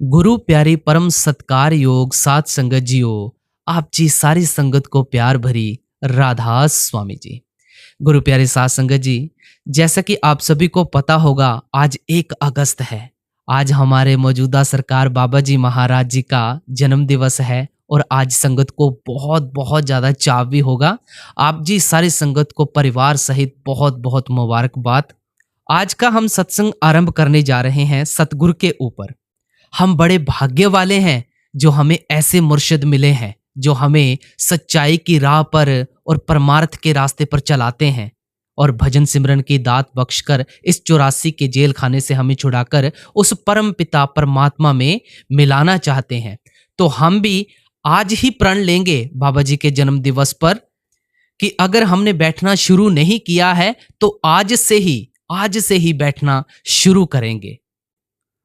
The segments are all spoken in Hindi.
गुरु प्यारी परम सत्कार योग सात संगत जियो। आप जी सारी संगत को प्यार भरी राधा स्वामी जी। गुरु प्यारे सात संगत जी, जैसा कि आप सभी को पता होगा, आज 1 अगस्त है। आज हमारे मौजूदा सरकार बाबा जी महाराज जी का जन्म दिवस है और आज संगत को बहुत बहुत ज़्यादा चाव भी होगा। आप जी सारी संगत को परिवार सहित बहुत बहुत मुबारकबाद। आज का हम सत्संग आरंभ करने जा रहे हैं सतगुरु के ऊपर। हम बड़े भाग्य वाले हैं जो हमें ऐसे मुर्शिद मिले हैं जो हमें सच्चाई की राह पर और परमार्थ के रास्ते पर चलाते हैं और भजन सिमरन की दात बख्शकर इस 84 के जेल खाने से हमें छुड़ाकर उस परम पिता परमात्मा में मिलाना चाहते हैं। तो हम भी आज ही प्रण लेंगे बाबा जी के जन्म दिवस पर कि अगर हमने बैठना शुरू नहीं किया है तो आज से ही बैठना शुरू करेंगे।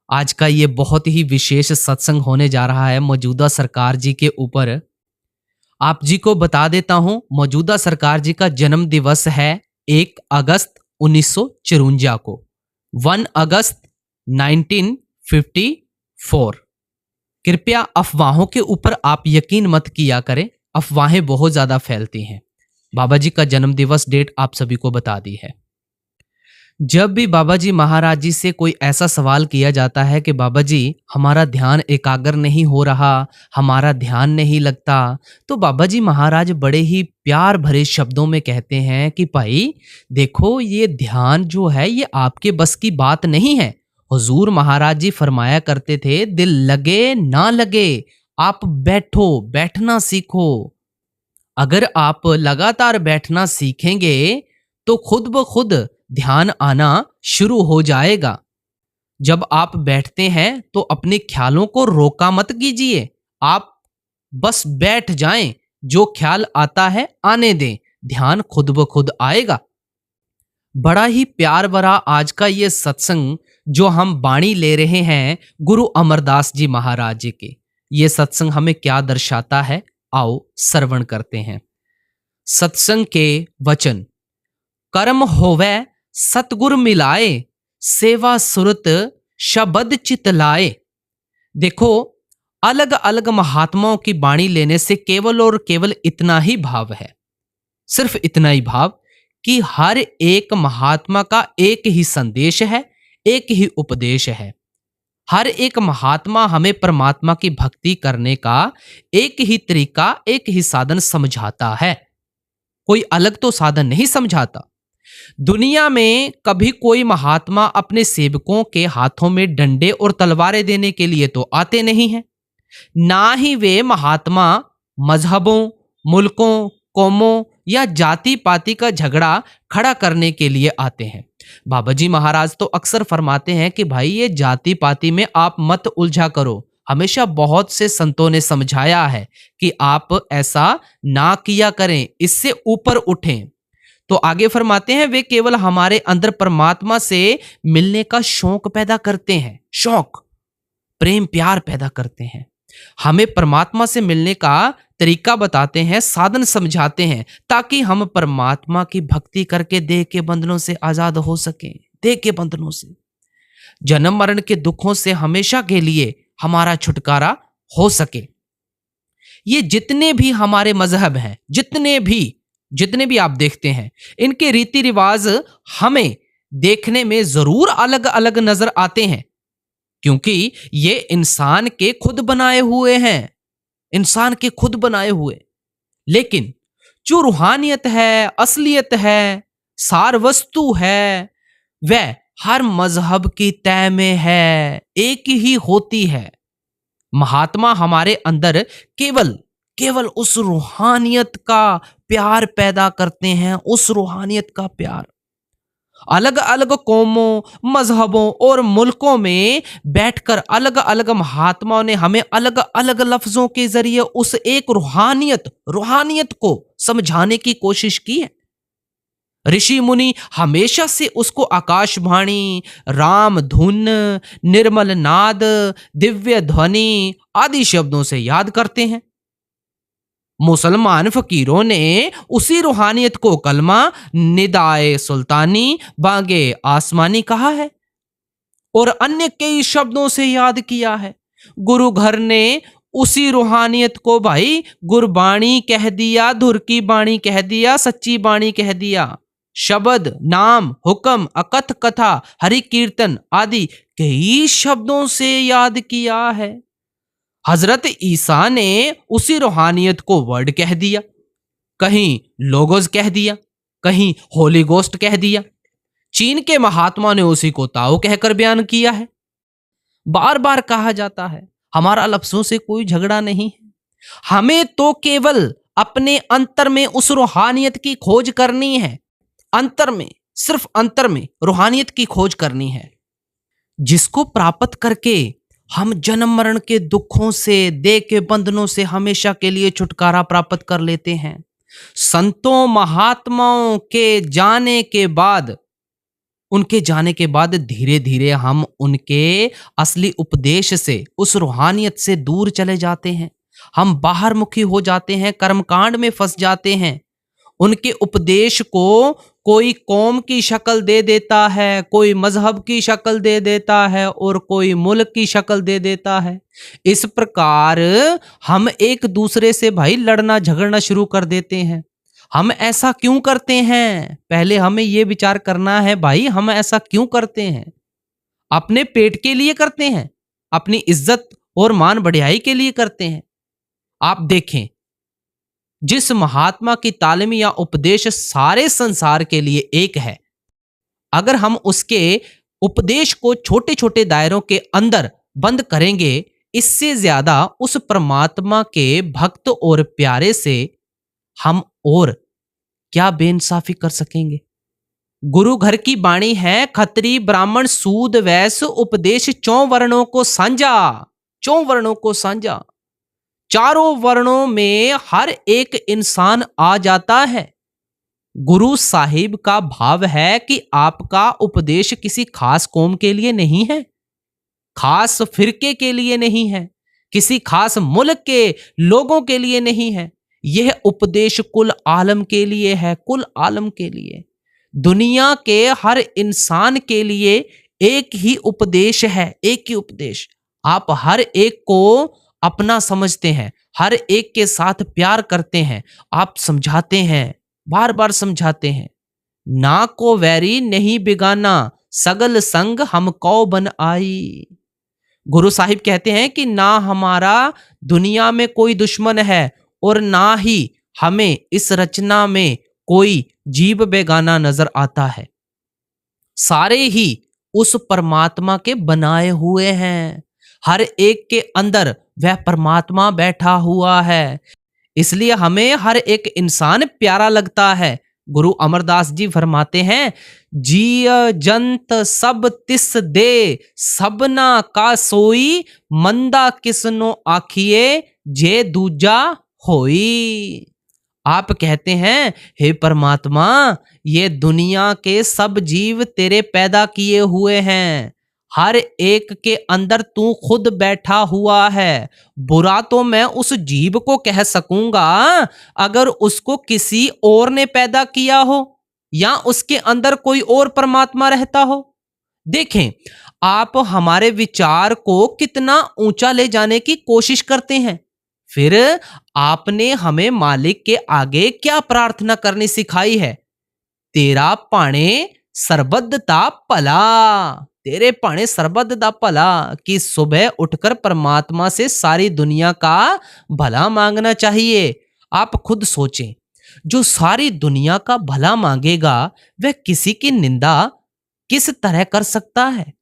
आज का ये बहुत ही विशेष सत्संग होने जा रहा है मौजूदा सरकार जी के ऊपर। आप जी को बता देता हूं, मौजूदा सरकार जी का जन्म दिवस है 1 अगस्त 1954 को, 1 अगस्त 1954। कृपया अफवाहों के ऊपर आप यकीन मत किया करें, अफवाहें बहुत ज्यादा फैलती हैं। बाबा जी का जन्म दिवस डेट आप सभी को बता दी है। जब भी बाबा जी महाराज जी से कोई ऐसा सवाल किया जाता है कि बाबा जी हमारा ध्यान एकाग्र नहीं हो रहा, हमारा ध्यान नहीं लगता, तो बाबा जी महाराज बड़े ही प्यार भरे शब्दों में कहते हैं कि भाई देखो, ये ध्यान जो है ये आपके बस की बात नहीं है। हुजूर महाराज जी फरमाया करते थे, दिल लगे ना लगे, आप बैठो, बैठना सीखो। अगर आप लगातार बैठना सीखेंगे तो खुद ब खुद ध्यान आना शुरू हो जाएगा। जब आप बैठते हैं तो अपने ख्यालों को रोका मत कीजिए, आप बस बैठ जाएं, जो ख्याल आता है आने दें, ध्यान खुद ब खुद आएगा। बड़ा ही प्यार भरा आज का ये सत्संग जो हम बाणी ले रहे हैं गुरु अमरदास जी महाराज जी के, ये सत्संग हमें क्या दर्शाता है, आओ श्रवण करते हैं। सत्संग के वचन, कर्म होवे सतगुर मिलाए, सेवा सुरत शबद चित लाए। देखो, अलग अलग महात्माओं की बाणी लेने से केवल और केवल इतना ही भाव है, सिर्फ इतना ही भाव कि हर एक महात्मा का एक ही संदेश है, एक ही उपदेश है। हर एक महात्मा हमें परमात्मा की भक्ति करने का एक ही तरीका, एक ही साधन समझाता है, कोई अलग तो साधन नहीं समझाता। दुनिया में कभी कोई महात्मा अपने सेवकों के हाथों में डंडे और तलवारें देने के लिए तो आते नहीं हैं, ना ही वे महात्मा मजहबों, मुल्कों, कौमों या जाति पाति का झगड़ा खड़ा करने के लिए आते हैं। बाबा जी महाराज तो अक्सर फरमाते हैं कि भाई ये जाति पाति में आप मत उलझा करो। हमेशा बहुत से संतों ने समझाया है कि आप ऐसा ना किया करें, इससे ऊपर उठें। तो आगे फरमाते हैं, वे केवल हमारे अंदर परमात्मा से मिलने का शौक पैदा करते हैं, शौक, प्रेम प्यार पैदा करते हैं, हमें परमात्मा से मिलने का तरीका बताते हैं, साधन समझाते हैं, ताकि हम परमात्मा की भक्ति करके देह के बंधनों से आजाद हो सकें, देह के बंधनों से, जन्म मरण के दुखों से हमेशा के लिए हमारा छुटकारा हो सके। ये जितने भी हमारे मजहब हैं, जितने भी आप देखते हैं, इनके रीति रिवाज हमें देखने में जरूर अलग अलग नजर आते हैं, क्योंकि ये इंसान के खुद बनाए हुए हैं, इंसान के खुद बनाए हुए। लेकिन जो रूहानियत है, असलियत है, सार वस्तु है, वह हर मजहब की तय में है, एक ही होती है। महात्मा हमारे अंदर केवल उस रूहानियत का प्यार पैदा करते हैं, उस रूहानियत का प्यार। अलग अलग कौमों, मजहबों और मुल्कों में बैठकर अलग अलग महात्माओं ने हमें अलग अलग लफ्जों के जरिए उस एक रूहानियत को समझाने की कोशिश की है। ऋषि मुनि हमेशा से उसको आकाशवाणी, राम धुन, निर्मल नाद, दिव्य ध्वनि आदि शब्दों से याद करते हैं। मुसलमान फकीरों ने उसी रूहानियत को कलमा, निदाए सुल्तानी, बागे आसमानी कहा है और अन्य कई शब्दों से याद किया है। गुरु घर ने उसी रूहानियत को भाई गुरबाणी कह दिया, धुर की बाणी कह दिया, सच्ची बाणी कह दिया। शब्द, नाम, हुक्म, अकथ कथा, हरि कीर्तन आदि कई शब्दों से याद किया है। हजरत ईसा ने उसी रूहानियत को वर्ड कह दिया, कहीं लोगोस कह दिया, कहीं होली गोस्ट कह दिया। चीन के महात्मा ने उसी को ताओ कहकर बयान किया है। बार बार कहा जाता है हमारा लफ्जों से कोई झगड़ा नहीं है, हमें तो केवल अपने अंतर में उस रूहानियत की खोज करनी है। अंतर में, सिर्फ अंतर में रूहानियत की खोज करनी है, जिसको प्राप्त करके हम जन्म मरण के दुखों से, देह के बंधनों से हमेशा के लिए छुटकारा प्राप्त कर लेते हैं। संतों महात्माओं के जाने के बाद, उनके जाने के बाद धीरे धीरे हम उनके असली उपदेश से, उस रूहानियत से दूर चले जाते हैं। हम बाहर मुखी हो जाते हैं, कर्मकांड में फंस जाते हैं। उनके उपदेश को कोई कौम की शक्ल दे देता है, कोई मजहब की शक्ल दे देता है और कोई मुल्क की शक्ल दे देता है। इस प्रकार हम एक दूसरे से भाई लड़ना झगड़ना शुरू कर देते हैं। हम ऐसा क्यों करते हैं? पहले हमें यह विचार करना है भाई, हम ऐसा क्यों करते हैं? अपने पेट के लिए करते हैं, अपनी इज्जत और मान बढ़ाई के लिए करते हैं। आप देखें, जिस महात्मा की तालीम या उपदेश सारे संसार के लिए एक है, अगर हम उसके उपदेश को छोटे छोटे दायरों के अंदर बंद करेंगे, इससे ज्यादा उस परमात्मा के भक्त और प्यारे से हम और क्या बेइंसाफी कर सकेंगे। गुरु घर की बाणी है, खत्री ब्राह्मण सूद वैश्य उपदेश चौं वर्णों को साझा, चौं वर्णों को साझा। चारों वर्णों में हर एक इंसान आ जाता है। गुरु साहिब का भाव है कि आपका उपदेश किसी खास कौम के लिए नहीं है, खास फिरके के लिए नहीं है, किसी खास मुल्क के लोगों के लिए नहीं है। यह उपदेश कुल आलम के लिए है, कुल आलम के लिए। दुनिया के हर इंसान के लिए एक ही उपदेश है, एक ही उपदेश। आप हर एक को अपना समझते हैं, हर एक के साथ प्यार करते हैं, आप समझाते हैं, बार बार समझाते हैं। ना को वैरी नहीं बिगाना, सगल संग हमको बन आई। गुरु साहिब कहते हैं कि ना हमारा दुनिया में कोई दुश्मन है और ना ही हमें इस रचना में कोई जीव बेगाना नजर आता है। सारे ही उस परमात्मा के बनाए हुए हैं। हर एक के अंदर वह परमात्मा बैठा हुआ है, इसलिए हमें हर एक इंसान प्यारा लगता है। गुरु अमरदास जी फरमाते हैं, जिय जंत सब तिस दे, सबना का सोई, मंदा किसनो आखिए, जे दूजा होई। आप कहते हैं, हे परमात्मा, ये दुनिया के सब जीव तेरे पैदा किए हुए हैं, हर एक के अंदर तू खुद बैठा हुआ है। बुरा तो मैं उस जीव को कह सकूंगा अगर उसको किसी और ने पैदा किया हो या उसके अंदर कोई और परमात्मा रहता हो। देखें, आप हमारे विचार को कितना ऊंचा ले जाने की कोशिश करते हैं, फिर आपने हमें मालिक के आगे क्या प्रार्थना करनी सिखाई है? तेरा पाणे सरबद्दता पला, तेरे पाणे सरबद्दता पला, कि सुबह उठकर परमात्मा से सारी दुनिया का भला मांगना चाहिए। आप खुद सोचें, जो सारी दुनिया का भला मांगेगा वह किसी की निंदा किस तरह कर सकता है?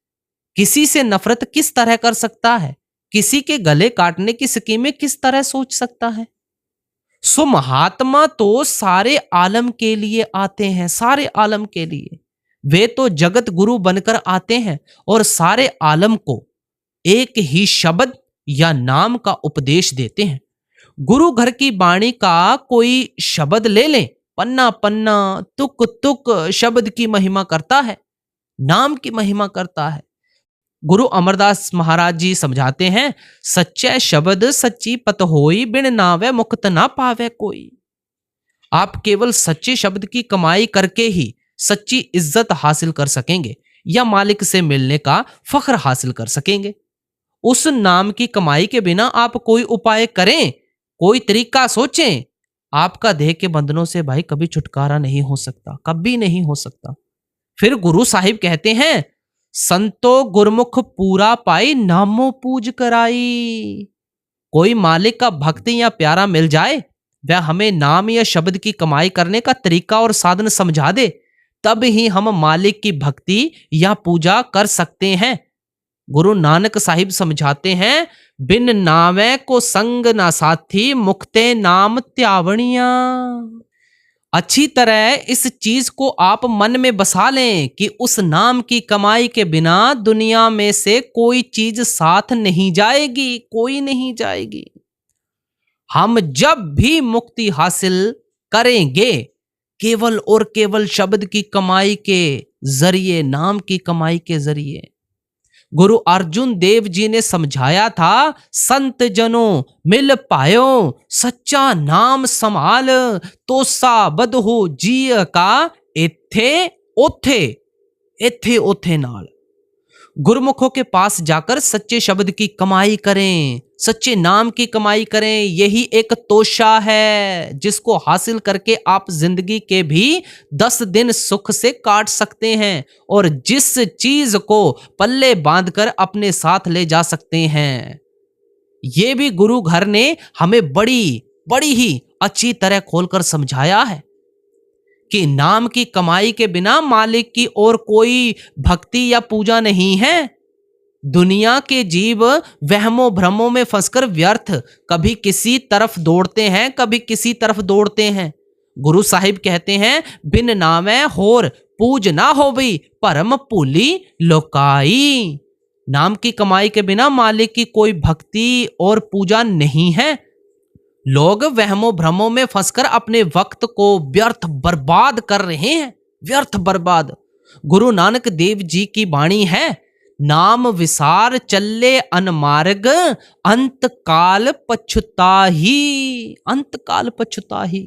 किसी से नफरत किस तरह कर सकता है? किसी के गले काटने की स्कीमें किस तरह सोच सकता है? सो महात्मा तो सारे आलम के लिए आते हैं, सारे आलम के लिए। वे तो जगत गुरु बनकर आते हैं और सारे आलम को एक ही शब्द या नाम का उपदेश देते हैं। गुरु घर की बाणी का कोई शब्द ले लें, पन्ना पन्ना, तुक तुक शब्द की महिमा करता है, नाम की महिमा करता है। गुरु अमरदास महाराज जी समझाते हैं, सच्चे शब्द सच्ची पत होई, बिन नावे मुक्त ना पावे कोई। आप केवल सच्चे शब्द की कमाई करके ही सच्ची इज्जत हासिल कर सकेंगे या मालिक से मिलने का फख्र हासिल कर सकेंगे। उस नाम की कमाई के बिना आप कोई उपाय करें, कोई तरीका सोचें, आपका देह के बंधनों से भाई कभी छुटकारा नहीं हो सकता, कभी नहीं हो सकता। फिर गुरु साहिब कहते हैं, संतो गुरमुख पूरा पाई नामो पूज कराई। कोई मालिक का भक्त या प्यारा मिल जाए, वह हमें नाम या शब्द की कमाई करने का तरीका और साधन समझा दे, तब ही हम मालिक की भक्ति या पूजा कर सकते हैं। गुरु नानक साहिब समझाते हैं, बिन नावे को संग ना साथी, मुक्ते नाम त्यावणिया। अच्छी तरह इस चीज को आप मन में बसा लें कि उस नाम की कमाई के बिना दुनिया में से कोई चीज साथ नहीं जाएगी, कोई नहीं जाएगी। हम जब भी मुक्ति हासिल करेंगे, केवल और केवल शब्द की कमाई के जरिए, नाम की कमाई के जरिए। गुरु अर्जुन देव जी ने समझाया था, संत जनों मिल पायो, सच्चा नाम संभाल, तो साबद हो जिय का इथे ओथे, इथे ओथे नाल। गुरुमुखों के पास जाकर सच्चे शब्द की कमाई करें, सच्चे नाम की कमाई करें। यही एक तोशा है जिसको हासिल करके आप जिंदगी के भी 10 दिन सुख से काट सकते हैं और जिस चीज को पल्ले बांधकर अपने साथ ले जा सकते हैं। ये भी गुरु घर ने हमें बड़ी बड़ी ही अच्छी तरह खोलकर समझाया है कि नाम की कमाई के बिना मालिक की और कोई भक्ति या पूजा नहीं है। दुनिया के जीव वहमों भ्रमों में फंसकर व्यर्थ कभी किसी तरफ दौड़ते हैं, कभी किसी तरफ दौड़ते हैं। गुरु साहिब कहते हैं, बिन नामे होर पूज ना होवी, परम पूली लोकाई। नाम की कमाई के बिना मालिक की कोई भक्ति और पूजा नहीं है। लोग वहमों भ्रमों में फंसकर अपने वक्त को व्यर्थ बर्बाद कर रहे हैं, व्यर्थ बर्बाद। गुरु नानक देव जी की वाणी है, नाम विसार चले अनमार्ग, अंत काल पछुताही, अंत काल पछुताही।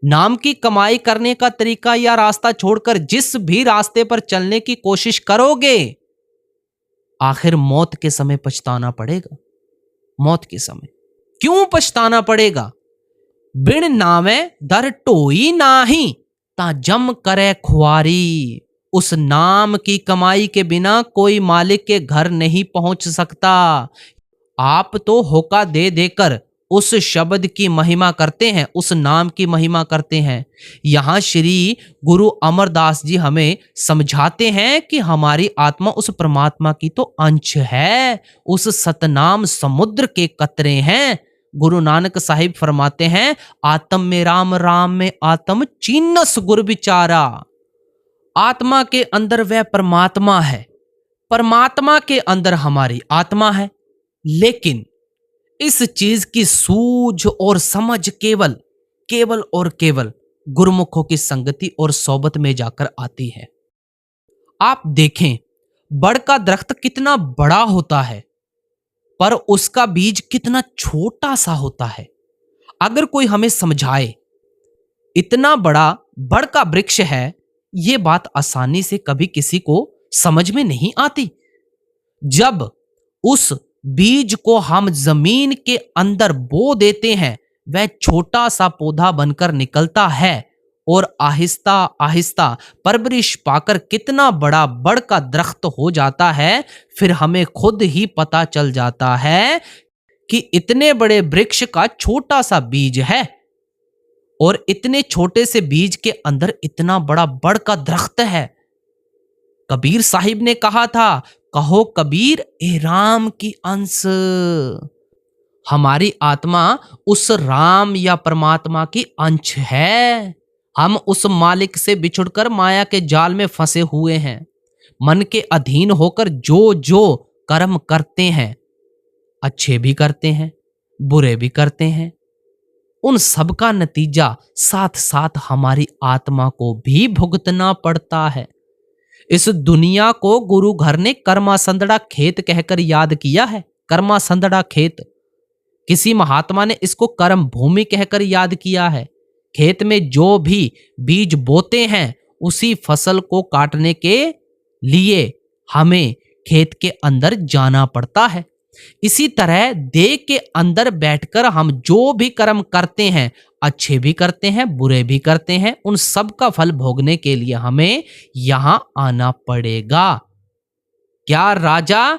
नाम की कमाई करने का तरीका या रास्ता छोड़कर जिस भी रास्ते पर चलने की कोशिश करोगे, आखिर मौत के समय पछताना पड़ेगा। मौत के समय क्यों पछताना पड़ेगा? बिन नामे दर टोई नाही, ता जम करे खुआरी। उस नाम की कमाई के बिना कोई मालिक के घर नहीं पहुंच सकता। आप तो होका दे देकर उस शब्द की महिमा करते हैं, उस नाम की महिमा करते हैं। यहां श्री गुरु अमरदास जी हमें समझाते हैं कि हमारी आत्मा उस परमात्मा की तो अंश है, उस सतनाम समुद्र के कतरे हैं। गुरु नानक साहिब फरमाते हैं, आत्म में राम, राम में आत्म, चीनस गुर विचारा। आत्मा के अंदर वह परमात्मा है, परमात्मा के अंदर हमारी आत्मा है। लेकिन इस चीज की सूझ और समझ केवल केवल और केवल गुरुमुखों की संगति और सोबत में जाकर आती है। आप देखें, बड़ का दरख्त कितना बड़ा होता है पर उसका बीज कितना छोटा सा होता है। अगर कोई हमें समझाए इतना बड़ा बड़ का वृक्ष है, ये बात आसानी से कभी किसी को समझ में नहीं आती। जब उस बीज को हम जमीन के अंदर बो देते हैं, वह छोटा सा पौधा बनकर निकलता है और आहिस्ता आहिस्ता परवरिश पाकर कितना बड़ा बड़ का दरख्त हो जाता है। फिर हमें खुद ही पता चल जाता है कि इतने बड़े वृक्ष का छोटा सा बीज है और इतने छोटे से बीज के अंदर इतना बड़ा बड़ का दरख्त है। कबीर साहिब ने कहा था, कहो कबीर ए राम की अंश। हमारी आत्मा उस राम या परमात्मा की अंश है। हम उस मालिक से बिछुड़कर माया के जाल में फंसे हुए हैं। मन के अधीन होकर जो जो कर्म करते हैं, अच्छे भी करते हैं, बुरे भी करते हैं, उन सब का नतीजा साथ साथ हमारी आत्मा को भी भुगतना पड़ता है। इस दुनिया को गुरु घर ने कर्मा संदड़ा खेत कहकर याद किया है। कर्मा संदड़ा खेत, किसी महात्मा ने इसको कर्म भूमि कहकर याद किया है। खेत में जो भी बीज बोते हैं, उसी फसल को काटने के लिए हमें खेत के अंदर जाना पड़ता है। इसी तरह देह के अंदर बैठकर हम जो भी कर्म करते हैं, अच्छे भी करते हैं, बुरे भी करते हैं, उन सब का फल भोगने के लिए हमें यहां आना पड़ेगा। क्या राजा,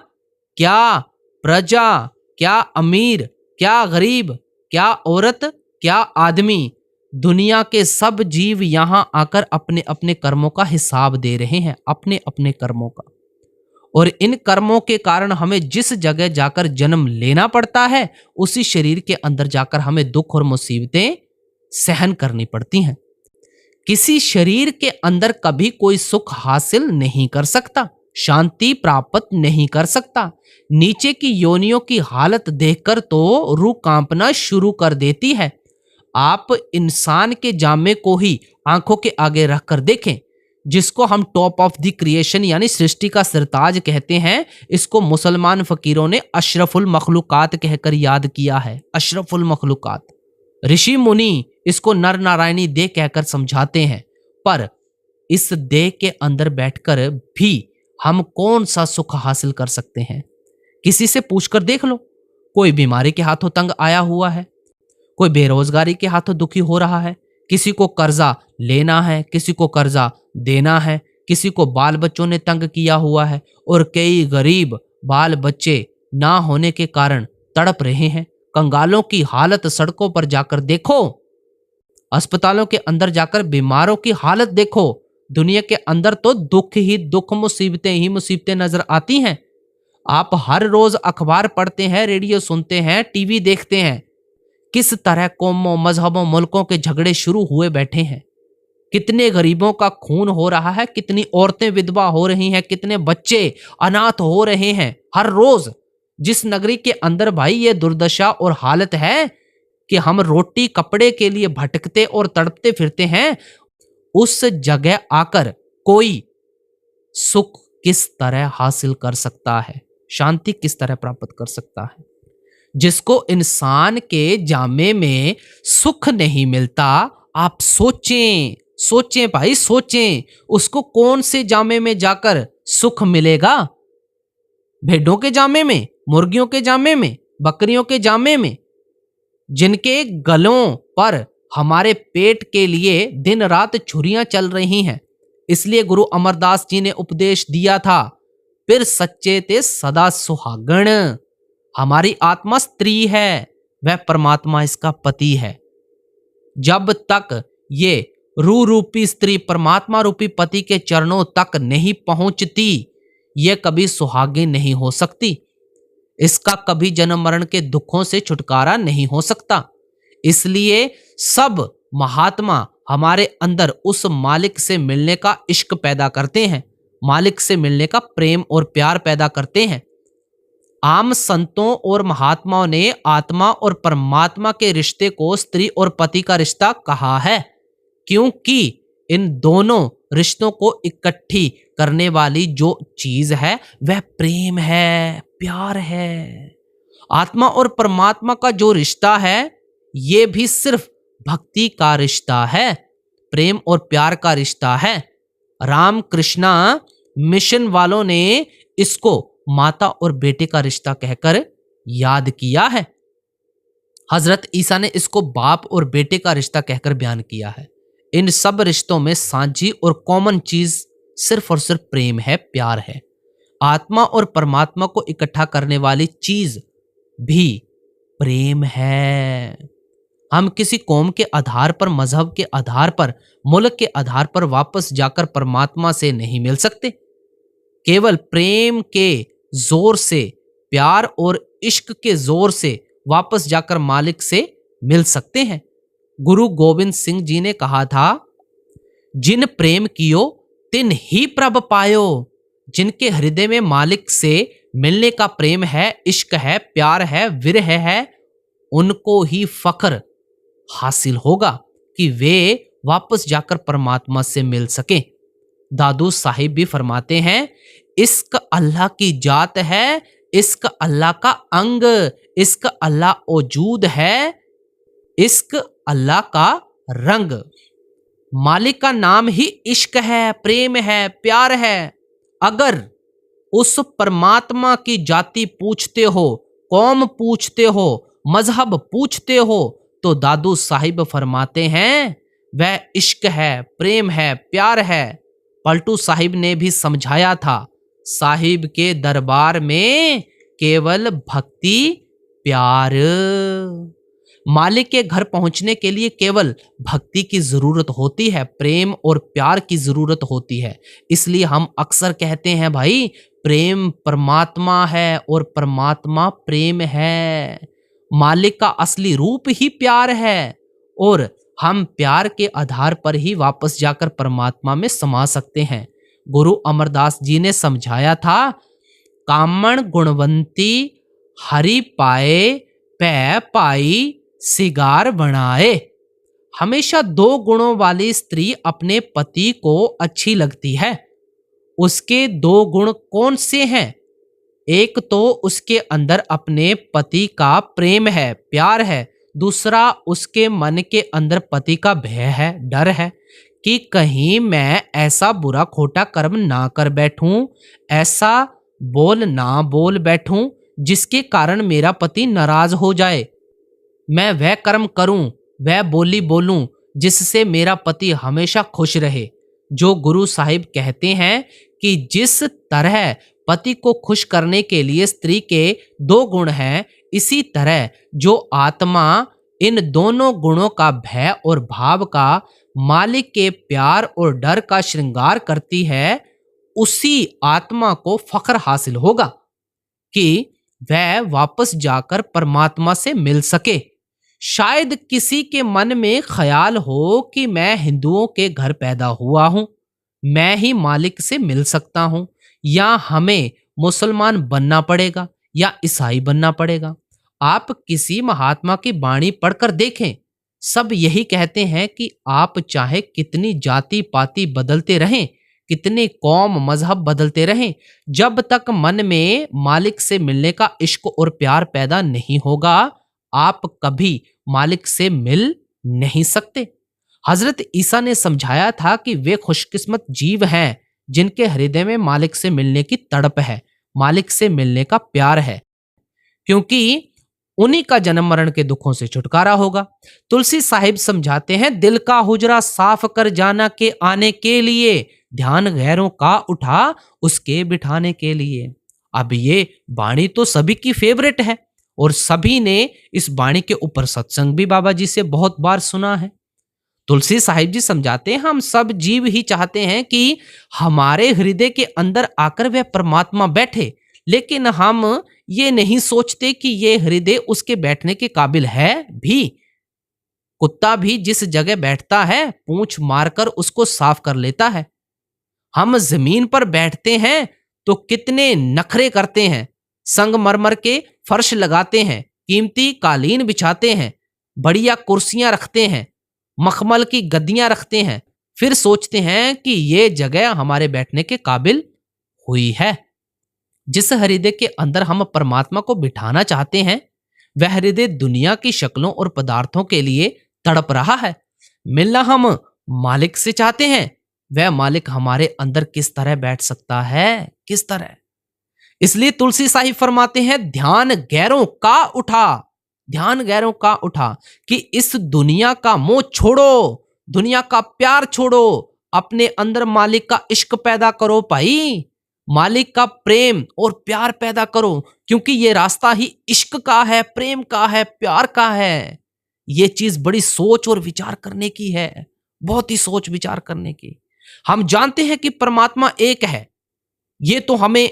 क्या प्रजा, क्या अमीर, क्या गरीब, क्या औरत, क्या आदमी, दुनिया के सब जीव यहां आकर अपने अपने कर्मों का हिसाब दे रहे हैं, अपने अपने कर्मों का। और इन कर्मों के कारण हमें जिस जगह जाकर जन्म लेना पड़ता है, उसी शरीर के अंदर जाकर हमें दुख और मुसीबतें सहन करनी पड़ती हैं। किसी शरीर के अंदर कभी कोई सुख हासिल नहीं कर सकता, शांति प्राप्त नहीं कर सकता। नीचे की योनियों की हालत देखकर तो रूह कांपना शुरू कर देती है। आप इंसान के जामे को ही आंखों के आगे रखकर देखें, जिसको हम टॉप ऑफ द क्रिएशन यानी सृष्टि का सिरताज कहते हैं। इसको मुसलमान फकीरों ने अशरफुल मखलूकात कहकर याद किया है, अशरफुल मखलूकात। ऋषि मुनि इसको नर नारायणी देह कहकर समझाते हैं। पर इस देह के अंदर बैठकर भी हम कौन सा सुख हासिल कर सकते हैं? किसी से पूछकर देख लो। कोई बीमारी के हाथों तंग आया हुआ है, कोई बेरोजगारी के हाथों दुखी हो रहा है, किसी को कर्जा लेना है, किसी को कर्जा देना है, किसी को बाल बच्चों ने तंग किया हुआ है, और कई गरीब बाल बच्चे ना होने के कारण तड़प रहे हैं। कंगालों की हालत सड़कों पर जाकर देखो, अस्पतालों के अंदर जाकर बीमारों की हालत देखो। दुनिया के अंदर तो दुख ही दुख, मुसीबतें ही मुसीबतें नजर आती हैं। आप हर रोज अखबार पढ़ते हैं, रेडियो सुनते हैं, टीवी देखते हैं। किस तरह कौमों, मजहबों, मुल्कों के झगड़े शुरू हुए बैठे हैं। कितने गरीबों का खून हो रहा है, कितनी औरतें विधवा हो रही हैं, कितने बच्चे अनाथ हो रहे हैं हर रोज। जिस नगरी के अंदर भाई ये दुर्दशा और हालत है कि हम रोटी कपड़े के लिए भटकते और तड़पते फिरते हैं, उस जगह आकर कोई सुख किस तरह हासिल कर सकता है, शांति किस तरह प्राप्त कर सकता है? जिसको इंसान के जामे में सुख नहीं मिलता, आप सोचें, सोचें भाई सोचें, उसको कौन से जामे में जाकर सुख मिलेगा? भेड़ों के जामे में, मुर्गियों के जामे में, बकरियों के जामे में, जिनके गलों पर हमारे पेट के लिए दिन रात छुरियां चल रही हैं। इसलिए गुरु अमरदास जी ने उपदेश दिया था, फिर सच्चे ते सदा सुहागण। हमारी आत्मा स्त्री है, वह परमात्मा इसका पति है। जब तक ये रूह रूपी स्त्री परमात्मा रूपी पति के चरणों तक नहीं पहुंचती, ये कभी सुहागिन नहीं हो सकती। इसका कभी जन्म मरण के दुखों से छुटकारा नहीं हो सकता। इसलिए सब महात्मा हमारे अंदर उस मालिक से मिलने का इश्क पैदा करते हैं, मालिक से मिलने का प्रेम और प्यार पैदा करते हैं। आम संतों और महात्माओं ने आत्मा और परमात्मा के रिश्ते को स्त्री और पति का रिश्ता कहा है, क्योंकि इन दोनों रिश्तों को इकट्ठी करने वाली जो चीज है वह प्रेम है, प्यार है। आत्मा और परमात्मा का जो रिश्ता है ये भी सिर्फ भक्ति का रिश्ता है, प्रेम और प्यार का रिश्ता है। राम कृष्णा मिशन वालों ने इसको माता और बेटे का रिश्ता कहकर याद किया है। हजरत ईसा ने इसको बाप और बेटे का रिश्ता कहकर बयान किया है। इन सब रिश्तों में साझी और कॉमन चीज सिर्फ और सिर्फ प्रेम है, प्यार है। आत्मा और परमात्मा को इकट्ठा करने वाली चीज भी प्रेम है। हम किसी कौम के आधार पर, मजहब के आधार पर, मुल्क के आधार पर वापस जाकर परमात्मा से नहीं मिल सकते। केवल प्रेम के जोर से, प्यार और इश्क के जोर से वापस जाकर मालिक से मिल सकते हैं। गुरु गोविंद सिंह जी ने कहा था, जिन प्रेम कियो तिन ही प्रभ पायो। जिनके हृदय में मालिक से मिलने का प्रेम है, इश्क है, प्यार है, विरह है, उनको ही फख्र हासिल होगा कि वे वापस जाकर परमात्मा से मिल सके। दादू साहिब भी फरमाते हैं, इश्क अल्लाह की जात है, इश्क अल्लाह का अंग, इश्क अल्लाह औजूद है, इश्क अल्लाह का रंग। मालिक का नाम ही इश्क है, प्रेम है, प्यार है। अगर उस परमात्मा की जाति पूछते हो कौम पूछते हो, मजहब पूछते हो, तो दादू साहिब फरमाते हैं वह इश्क है, प्रेम है, प्यार है। पलटू साहिब ने भी समझाया था, साहिब के दरबार में केवल भक्ति प्यार। मालिक के घर पहुंचने के लिए केवल भक्ति की जरूरत होती है, प्रेम और प्यार की जरूरत होती है। इसलिए हम अक्सर कहते हैं भाई, प्रेम परमात्मा है और परमात्मा प्रेम है। मालिक का असली रूप ही प्यार है और हम प्यार के आधार पर ही वापस जाकर परमात्मा में समा सकते हैं। गुरु अमरदास जी ने समझाया था, कामण गुणवंती हरि पाए, पै पाई सिगार बनाए। हमेशा दो गुणों वाली स्त्री अपने पति को अच्छी लगती है। उसके दो गुण कौन से हैं? एक तो उसके अंदर अपने पति का प्रेम है, प्यार है। दूसरा, उसके मन के अंदर पति का भय है, डर है कि कहीं मैं ऐसा बुरा खोटा कर्म ना कर बैठूं, ऐसा बोल ना बोल बैठूं जिसके कारण मेरा पति नाराज हो जाए। मैं वह कर्म करूं, वह बोली बोलूं जिससे मेरा पति हमेशा खुश रहे। जो गुरु साहिब कहते हैं कि जिस तरह पति को खुश करने के लिए स्त्री के दो गुण हैं, इसी तरह जो आत्मा इन दोनों गुणों का भय और भाव का, मालिक के प्यार और डर का श्रृंगार करती है, उसी आत्मा को फख्र हासिल होगा कि वह वापस जाकर परमात्मा से मिल सके। शायद किसी के मन में ख्याल हो कि मैं हिंदुओं के घर पैदा हुआ हूं, मैं ही मालिक से मिल सकता हूं, या हमें मुसलमान बनना पड़ेगा या ईसाई बनना पड़ेगा। आप किसी महात्मा की वाणी पढ़कर देखें, सब यही कहते हैं कि आप चाहे कितनी जाति पाति बदलते रहें, कितने कौम मजहब बदलते रहें, जब तक मन में मालिक से मिलने का इश्क और प्यार पैदा नहीं होगा, आप कभी मालिक से मिल नहीं सकते। हजरत ईसा ने समझाया था कि वे खुशकिस्मत जीव हैं जिनके हृदय में मालिक से मिलने की तड़प है, मालिक से मिलने का प्यार है, क्योंकि उन्हीं का जन्म मरण के दुखों से छुटकारा होगा। तुलसी साहिब समझाते हैं, दिल का हुजरा साफ कर जाना के आने के लिए, ध्यान गैरों का उठा उसके बिठाने के लिए। अब ये वाणी तो सभी की फेवरेट है और सभी ने इस वाणी के ऊपर सत्संग भी बाबा जी से बहुत बार सुना है। तुलसी साहिब जी समझाते हैं, हम सब जीव ही चाहते हैं कि हमारे हृदय के अंदर आकर वह परमात्मा बैठे, लेकिन हम ये नहीं सोचते कि ये हृदय उसके बैठने के काबिल है भी। कुत्ता भी जिस जगह बैठता है, पूंछ मारकर उसको साफ कर लेता है। हम जमीन पर बैठते हैं तो कितने नखरे करते हैं, संगमरमर के फर्श लगाते हैं, कीमती कालीन बिछाते हैं, बढ़िया कुर्सियां रखते हैं, मखमल की गद्दियां रखते हैं, फिर सोचते हैं कि ये जगह हमारे बैठने के काबिल हुई है। जिस हृदय के अंदर हम परमात्मा को बिठाना चाहते हैं, वह हृदय दुनिया की शक्लों और पदार्थों के लिए तड़प रहा है। मिलना हम मालिक से चाहते हैं, वह मालिक हमारे अंदर किस तरह बैठ सकता है, किस तरह। इसलिए तुलसी साहिब फरमाते हैं, ध्यान गैरों का उठा, ध्यान गैरों का उठा, कि इस दुनिया का मोह छोड़ो, दुनिया का प्यार छोड़ो, अपने अंदर मालिक का इश्क पैदा करो भाई, मालिक का प्रेम और प्यार पैदा करो, क्योंकि ये रास्ता ही इश्क का है, प्रेम का है, प्यार का है। ये चीज बड़ी सोच और विचार करने की है, बहुत ही सोच विचार करने की। हम जानते हैं कि परमात्मा एक है, ये तो हमें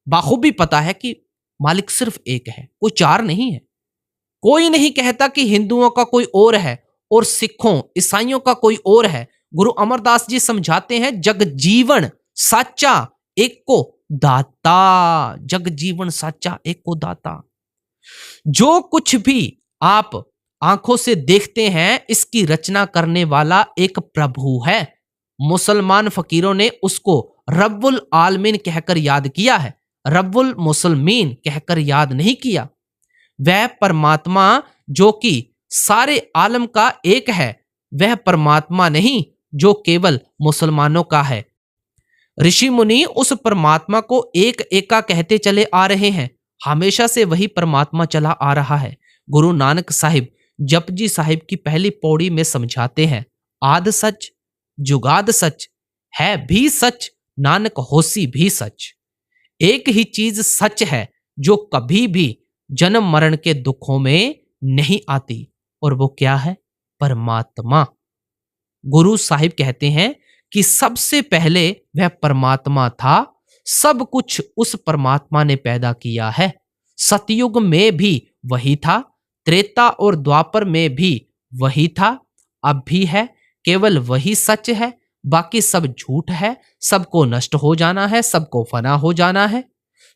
बाखूबी पता है कि मालिक सिर्फ एक है, कोई चार नहीं है। कोई नहीं कहता कि हिंदुओं का कोई और है और सिखों ईसाइयों का कोई और है। गुरु अमरदास जी समझाते हैं, जग जीवन साचा एक को दाता, जग जीवन साचा एक को दाता। जो कुछ भी आप आंखों से देखते हैं, इसकी रचना करने वाला एक प्रभु है। मुसलमान फकीरों ने उसको रब्बुल आलमीन कहकर याद किया है, रब्बुल मुसलमीन कहकर याद नहीं किया। वह परमात्मा जो कि सारे आलम का एक है, वह परमात्मा नहीं जो केवल मुसलमानों का है। ऋषि मुनि उस परमात्मा को एक एका कहते चले आ रहे हैं। हमेशा से वही परमात्मा चला आ रहा है। गुरु नानक साहिब जपजी साहिब की पहली पौड़ी में समझाते हैं, आद सच जुगाद सच है भी सच, नानक होसी भी सच। एक ही चीज सच है जो कभी भी जन्म मरण के दुखों में नहीं आती, और वो क्या है? परमात्मा। गुरु साहिब कहते हैं कि सबसे पहले वह परमात्मा था, सब कुछ उस परमात्मा ने पैदा किया है। सतयुग में भी वही था, त्रेता और द्वापर में भी वही था, अब भी है। केवल वही सच है, बाकी सब झूठ है। सबको नष्ट हो जाना है, सबको फना हो जाना है।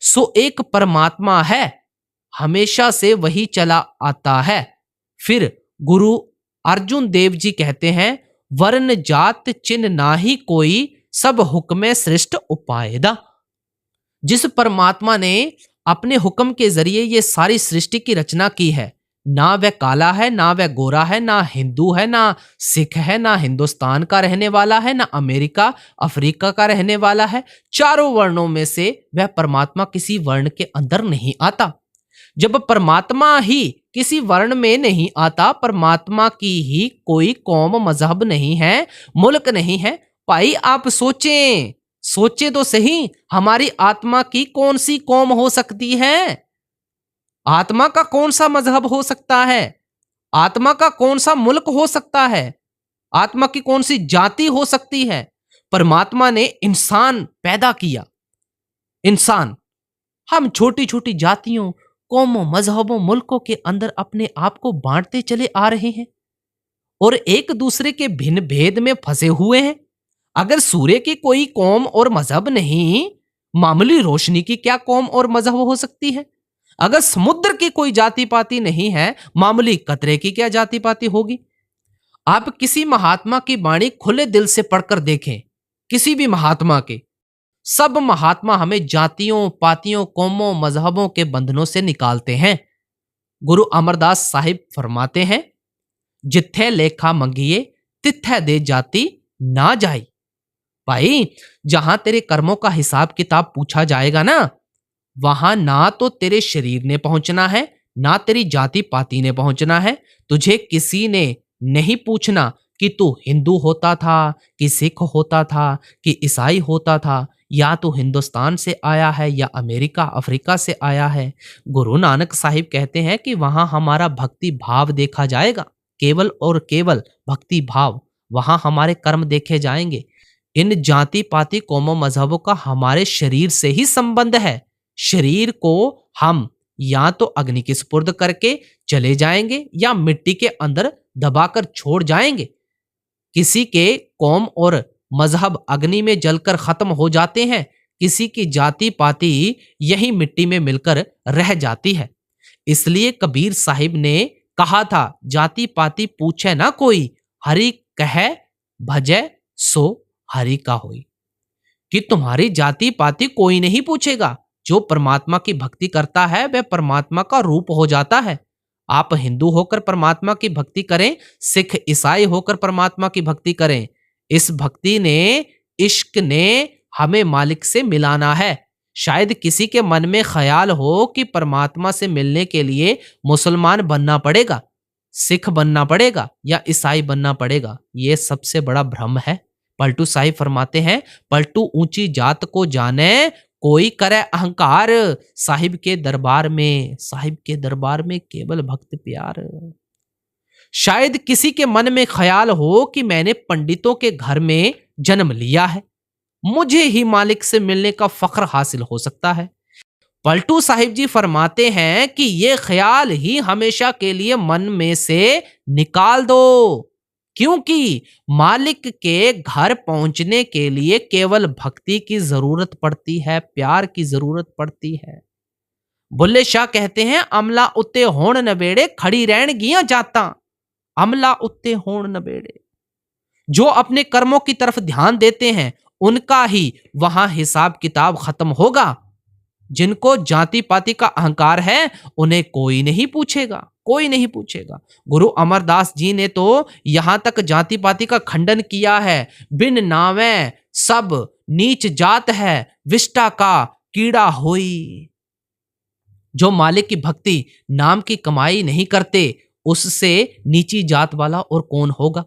सो एक परमात्मा है, हमेशा से वही चला आता है। फिर गुरु अर्जुन देव जी कहते हैं, वर्ण जात चिन्ह नाही कोई, सब हुक्मे सृष्ट उपायदा। जिस परमात्मा ने अपने हुक्म के जरिए ये सारी सृष्टि की रचना की है, ना वह काला है, ना वह गोरा है, ना हिंदू है, ना सिख है, ना हिंदुस्तान का रहने वाला है, ना अमेरिका अफ्रीका का रहने वाला है। चारों वर्णों में से वह परमात्मा किसी वर्ण के अंदर नहीं आता। जब परमात्मा ही किसी वर्ण में नहीं आता, परमात्मा की ही कोई कौम मजहब नहीं है, मुल्क नहीं है। भाई आप सोचें, सोचे तो सही, हमारी आत्मा की कौन सी कौम हो सकती है? आत्मा का कौन सा मजहब हो सकता है? आत्मा का कौन सा मुल्क हो सकता है? आत्मा की कौन सी जाति हो सकती है? परमात्मा ने इंसान पैदा किया। इंसान, हम छोटी छोटी जातियों, कौमों, मजहबों, मुल्कों के अंदर अपने आप को बांटते चले आ रहे हैं और एक दूसरे के भिन्न भेद में फंसे हुए हैं। अगर सूर्य की कोई कौम और मजहब नहीं, मामूली रोशनी की क्या कौम और मजहब हो सकती है? अगर समुद्र की कोई जाति पाति नहीं है, मामूली कतरे की क्या जाति पाति होगी? आप किसी महात्मा की वाणी खुले दिल से पढ़कर देखें, किसी भी महात्मा के। सब महात्मा हमें जातियों, पातियों, कौमों, मजहबों के बंधनों से निकालते हैं। गुरु अमरदास साहिब फरमाते हैं, जिथे लेखा मंगिए तिथे दे जाति ना जाई। भाई, जहां तेरे कर्मों का हिसाब किताब पूछा जाएगा ना, वहां ना तो तेरे शरीर ने पहुंचना है, ना तेरी जाति पाति ने पहुंचना है। तुझे किसी ने नहीं पूछना कि तू हिंदू होता था, कि सिख होता था, कि ईसाई होता था, या तू हिंदुस्तान से आया है या अमेरिका अफ्रीका से आया है। गुरु नानक साहिब कहते हैं कि वहां हमारा भक्ति भाव देखा जाएगा, केवल और केवल भक्ति भाव। वहां हमारे कर्म देखे जाएंगे। इन जाति पाति कौमों मजहबों का हमारे शरीर से ही संबंध है। शरीर को हम या तो अग्नि के सुपुर्द करके चले जाएंगे या मिट्टी के अंदर दबाकर छोड़ जाएंगे। किसी के कौम और मजहब अग्नि में जलकर खत्म हो जाते हैं, किसी की जाति पाति यही मिट्टी में मिलकर रह जाती है। इसलिए कबीर साहिब ने कहा था, जाति पाति पूछे ना कोई, हरि कहे भजे सो हरि का होई। कि तुम्हारी जाति पाति कोई नहीं पूछेगा। जो परमात्मा की भक्ति करता है वह परमात्मा का रूप हो जाता है। आप हिंदू होकर परमात्मा की भक्ति करें, सिख ईसाई होकर परमात्मा की भक्ति करें, इस भक्ति ने, इश्क ने हमें मालिक से मिलाना है। शायद किसी के मन में ख्याल हो कि परमात्मा से मिलने के लिए मुसलमान बनना पड़ेगा, सिख बनना पड़ेगा या ईसाई बनना पड़ेगा। यह सबसे बड़ा भ्रम है। पलटू साहिब फरमाते हैं, पलटू ऊंची जात को जाने, कोई करे अहंकार, साहिब के दरबार में, साहिब के दरबार में केवल भक्त प्यार। शायद किसी के मन में ख्याल हो कि मैंने पंडितों के घर में जन्म लिया है, मुझे ही मालिक से मिलने का फख्र हासिल हो सकता है। पलटू साहिब जी फरमाते हैं कि ये ख्याल ही हमेशा के लिए मन में से निकाल दो, क्योंकि मालिक के घर पहुंचने के लिए केवल भक्ति की जरूरत पड़ती है, प्यार की जरूरत पड़ती है। बुल्ले शाह कहते हैं, अमला उत्ते होण नबेड़े, खड़ी रहन गिया जाता। अमला उत्ते होण नबेड़े, जो अपने कर्मों की तरफ ध्यान देते हैं उनका ही वहां हिसाब किताब खत्म होगा। जिनको जाति पाति का अहंकार है उन्हें कोई नहीं पूछेगा, कोई नहीं पूछेगा। गुरु अमरदास जी ने तो यहां तक जाति पाति का खंडन किया है, बिन नावे सब नीच जात है, विष्टा का कीड़ा होई। जो मालिक की भक्ति नाम की कमाई नहीं करते, उससे नीची जात वाला और कौन होगा।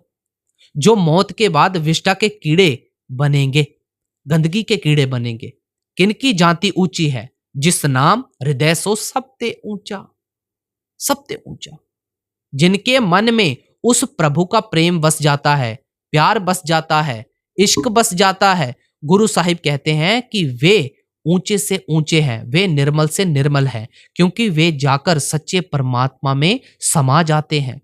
जो मौत के बाद विष्टा के कीड़े बनेंगे, गंदगी के कीड़े बनेंगे। किनकी जाति ऊंची है, जिस नाम हृदय सो सबते ऊंचा, सबते ऊंचा। जिनके मन में उस प्रभु का प्रेम बस जाता है, प्यार बस जाता है, इश्क बस जाता है, गुरु साहिब कहते हैं कि वे ऊंचे से ऊंचे हैं, वे निर्मल से निर्मल हैं, क्योंकि वे जाकर सच्चे परमात्मा में समा जाते हैं।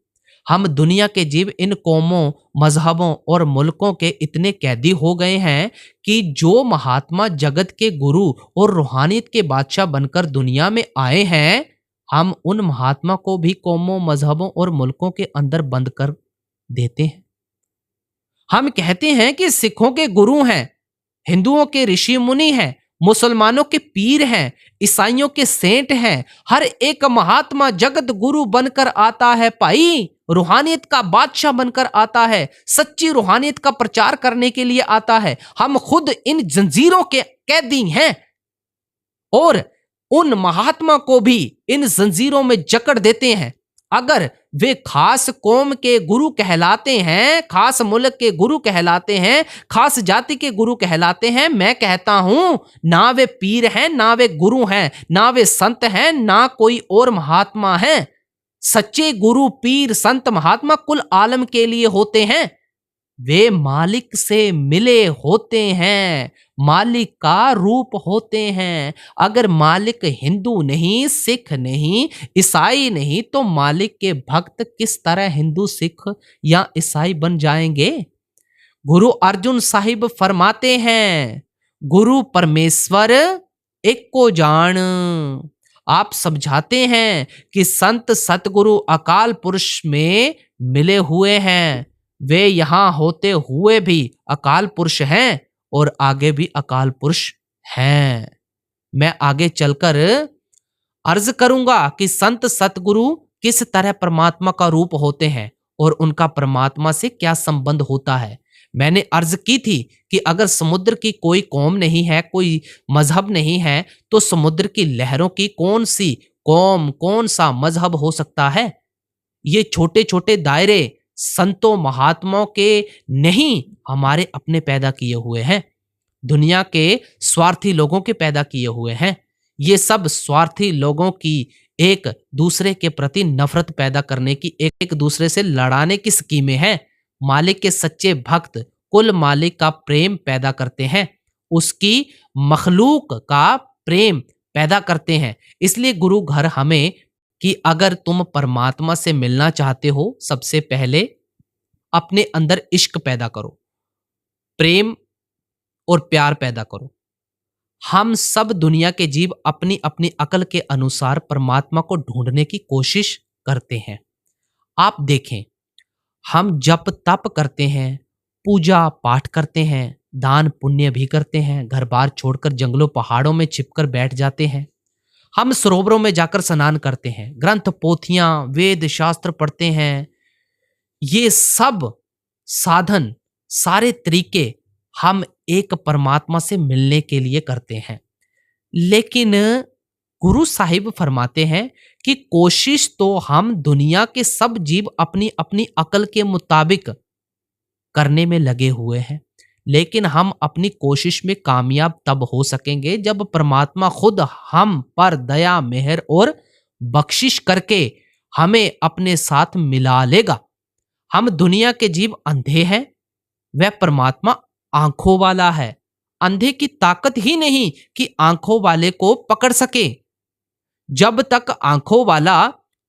हम दुनिया के जीव इन कौमों, मजहबों और मुल्कों के इतने कैदी हो गए हैं कि जो महात्मा जगत के गुरु और रूहानियत के बादशाह बनकर दुनिया में आए हैं, हम उन महात्मा को भी कौमों, मजहबों और मुल्कों के अंदर बंद कर देते हैं। हम कहते हैं कि सिखों के गुरु हैं, हिंदुओं के ऋषि मुनि हैं, मुसलमानों के पीर हैं, ईसाइयों के सेंट हैं। हर एक महात्मा जगत गुरु बनकर आता है भाई, रूहानियत का बादशाह बनकर आता है, सच्ची रूहानियत का प्रचार करने के लिए आता है। हम खुद इन जंजीरों के कैदी हैं और उन महात्मा को भी इन जंजीरों में जकड़ देते हैं। अगर वे खास कौम के गुरु कहलाते हैं, खास मुल्क के गुरु कहलाते हैं, खास जाति के गुरु कहलाते हैं, मैं कहता हूं ना वे पीर हैं, ना वे गुरु हैं, ना वे संत हैं, ना कोई और महात्मा है। सच्चे गुरु, पीर, संत, महात्मा कुल आलम के लिए होते हैं। वे मालिक से मिले होते हैं, मालिक का रूप होते हैं। अगर मालिक हिंदू नहीं, सिख नहीं, ईसाई नहीं, तो मालिक के भक्त किस तरह हिंदू, सिख या ईसाई बन जाएंगे। गुरु अर्जुन साहिब फरमाते हैं, गुरु परमेश्वर एक को जान। आप समझाते हैं कि संत सतगुरु अकाल पुरुष में मिले हुए हैं। वे यहां होते हुए भी अकाल पुरुष हैं और आगे भी अकाल पुरुष हैं। मैं आगे चलकर अर्ज करूंगा कि संत सतगुरु किस तरह परमात्मा का रूप होते हैं और उनका परमात्मा से क्या संबंध होता है। मैंने अर्ज की थी कि अगर समुद्र की कोई कौम नहीं है, कोई मजहब नहीं है, तो समुद्र की लहरों की कौन सी कौम, कौन सा मजहब हो सकता है। ये छोटे छोटे दायरे संतों, महात्माओं के नहीं, हमारे अपने पैदा किए हुए हैं, दुनिया के स्वार्थी लोगों के पैदा किए हुए हैं। ये सब स्वार्थी लोगों की एक दूसरे के प्रति नफरत पैदा करने की, एक दूसरे से लड़ाने की स्कीमें हैं। मालिक के सच्चे भक्त कुल मालिक का प्रेम पैदा करते हैं, उसकी मखलूक का प्रेम पैदा करते हैं। इसलिए गुरु घर हमें कि अगर तुम परमात्मा से मिलना चाहते हो, सबसे पहले अपने अंदर इश्क पैदा करो, प्रेम और प्यार पैदा करो। हम सब दुनिया के जीव अपनी अपनी अकल के अनुसार परमात्मा को ढूंढने की कोशिश करते हैं। आप देखें, हम जप तप करते हैं, पूजा पाठ करते हैं, दान पुण्य भी करते हैं, घर बार छोड़कर जंगलों पहाड़ों में छिपकर बैठ जाते हैं। हम सरोवरों में जाकर स्नान करते हैं, ग्रंथ पोथियां वेद शास्त्र पढ़ते हैं। ये सब साधन, सारे तरीके हम एक परमात्मा से मिलने के लिए करते हैं। लेकिन गुरु साहिब फरमाते हैं कि कोशिश तो हम दुनिया के सब जीव अपनी अपनी अकल के मुताबिक करने में लगे हुए हैं, लेकिन हम अपनी कोशिश में कामयाब तब हो सकेंगे जब परमात्मा खुद हम पर दया, मेहर और बख्शिश करके हमें अपने साथ मिला लेगा। हम दुनिया के जीव अंधे हैं, वह परमात्मा आंखों वाला है। अंधे की ताकत ही नहीं कि आंखों वाले को पकड़ सके। जब तक आंखों वाला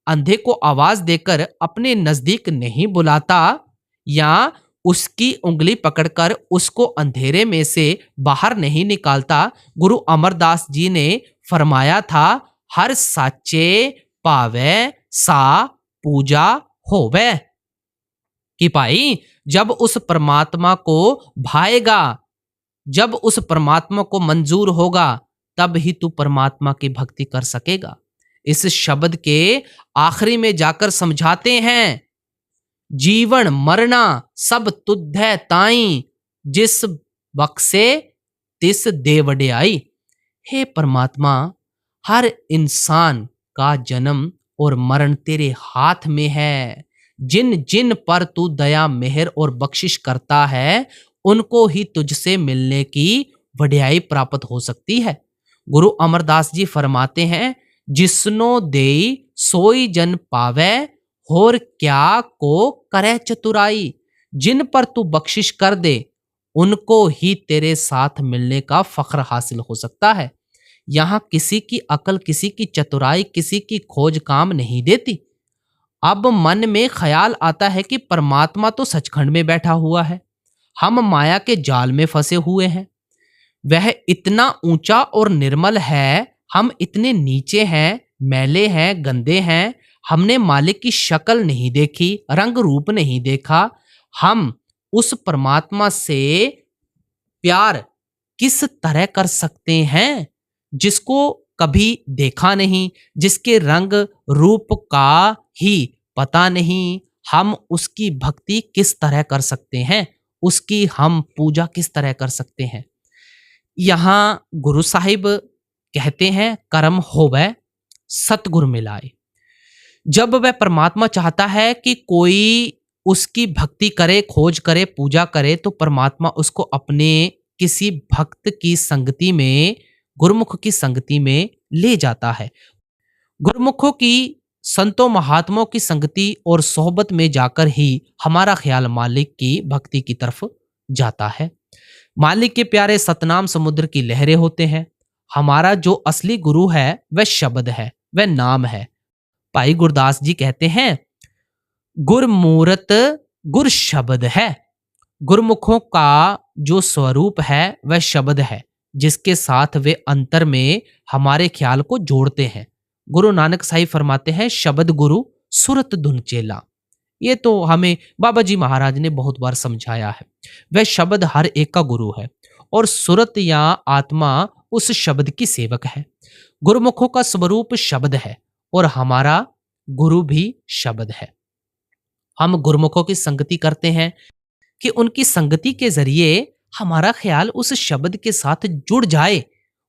अंधे को आवाज देकर अपने नजदीक नहीं बुलाता या उसकी उंगली पकड़कर उसको अंधेरे में से बाहर नहीं निकालता, गुरु अमरदास जी ने फरमाया था, हर साचे पावे सा पूजा होवे। कि भाई जब उस परमात्मा को भाएगा, जब उस परमात्मा को मंजूर होगा, तब ही तू परमात्मा की भक्ति कर सकेगा। इस शब्द के आखिरी में जाकर समझाते हैं, जीवन मरना सब तुध है ताई, जिस बख्शे तिस दे वडियाई। हे परमात्मा, हर इंसान का जन्म और मरण तेरे हाथ में है। जिन जिन पर तू दया मेहर और बख्शिश करता है, उनको ही तुझसे मिलने की वड्याई प्राप्त हो सकती है। गुरु अमरदास जी फरमाते हैं, जिसनो देई सोई जन पावे, होर क्या को करे चतुराई। जिन पर तू बख्शिश कर दे, उनको ही तेरे साथ मिलने का फख्र हासिल हो सकता है। यहाँ किसी की अकल, किसी की चतुराई, किसी की खोज काम नहीं देती। अब मन में ख्याल आता है कि परमात्मा तो सचखंड में बैठा हुआ है, हम माया के जाल में फंसे हुए हैं। वह इतना ऊंचा और निर्मल है, हम इतने नीचे हैं, मैले हैं, गंदे हैं। हमने मालिक की शक्ल नहीं देखी, रंग रूप नहीं देखा। हम उस परमात्मा से प्यार किस तरह कर सकते हैं, जिसको कभी देखा नहीं, जिसके रंग रूप का ही पता नहीं। हम उसकी भक्ति किस तरह कर सकते हैं, उसकी हम पूजा किस तरह कर सकते हैं। यहाँ गुरु साहिब कहते हैं, कर्म होवे सतगुर मिलाए। जब वह परमात्मा चाहता है कि कोई उसकी भक्ति करे, खोज करे, पूजा करे, तो परमात्मा उसको अपने किसी भक्त की संगति में, गुरुमुख की संगति में ले जाता है। गुरुमुखों की, संतों महात्माओं की संगति और सोहबत में जाकर ही हमारा ख्याल मालिक की भक्ति की तरफ जाता है। मालिक के प्यारे सतनाम समुद्र की लहरें होते हैं। हमारा जो असली गुरु है वह शब्द है, वह नाम है। भाई गुरदास जी कहते हैं, गुरमूरत गुर शब्द है। गुरमुखों का जो स्वरूप है वह शब्द है, जिसके साथ वे अंतर में हमारे ख्याल को जोड़ते हैं। गुरु नानक साहिब फरमाते हैं, शब्द गुरु सुरत धुन चेला। ये तो हमें बाबा जी महाराज ने बहुत बार समझाया है। वह शब्द हर एक का गुरु है और सुरत या आत्मा उस शब्द की सेवक है। गुरुमुखों का स्वरूप शब्द है और हमारा गुरु भी शब्द है। हम गुरुमुखों की संगति करते हैं कि उनकी संगति के जरिए हमारा ख्याल उस शब्द के साथ जुड़ जाए,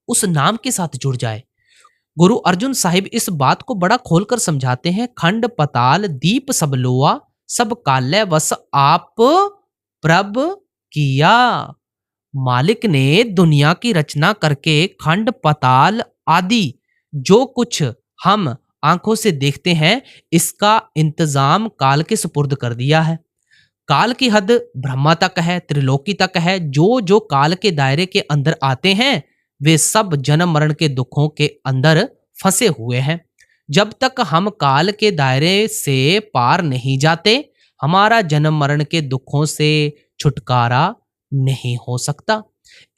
उस नाम के साथ जुड़ जाए। गुरु अर्जुन साहिब इस बात को बड़ा खोलकर समझाते हैं, खंड पताल दीप सब लोआ, सब काले वस आप प्रभ किया। मालिक ने दुनिया की रचना करके खंड पताल आदि जो कुछ हम आंखों से देखते हैं, इसका इंतजाम काल के सुपुर्द कर दिया है। काल की हद ब्रह्मा तक है, त्रिलोकी तक है। जो जो काल के दायरे के अंदर आते हैं, वे सब जन्म मरण के दुखों के अंदर फंसे हुए हैं। जब तक हम काल के दायरे से पार नहीं जाते, हमारा जन्म मरण के दुखों से छुटकारा नहीं हो सकता।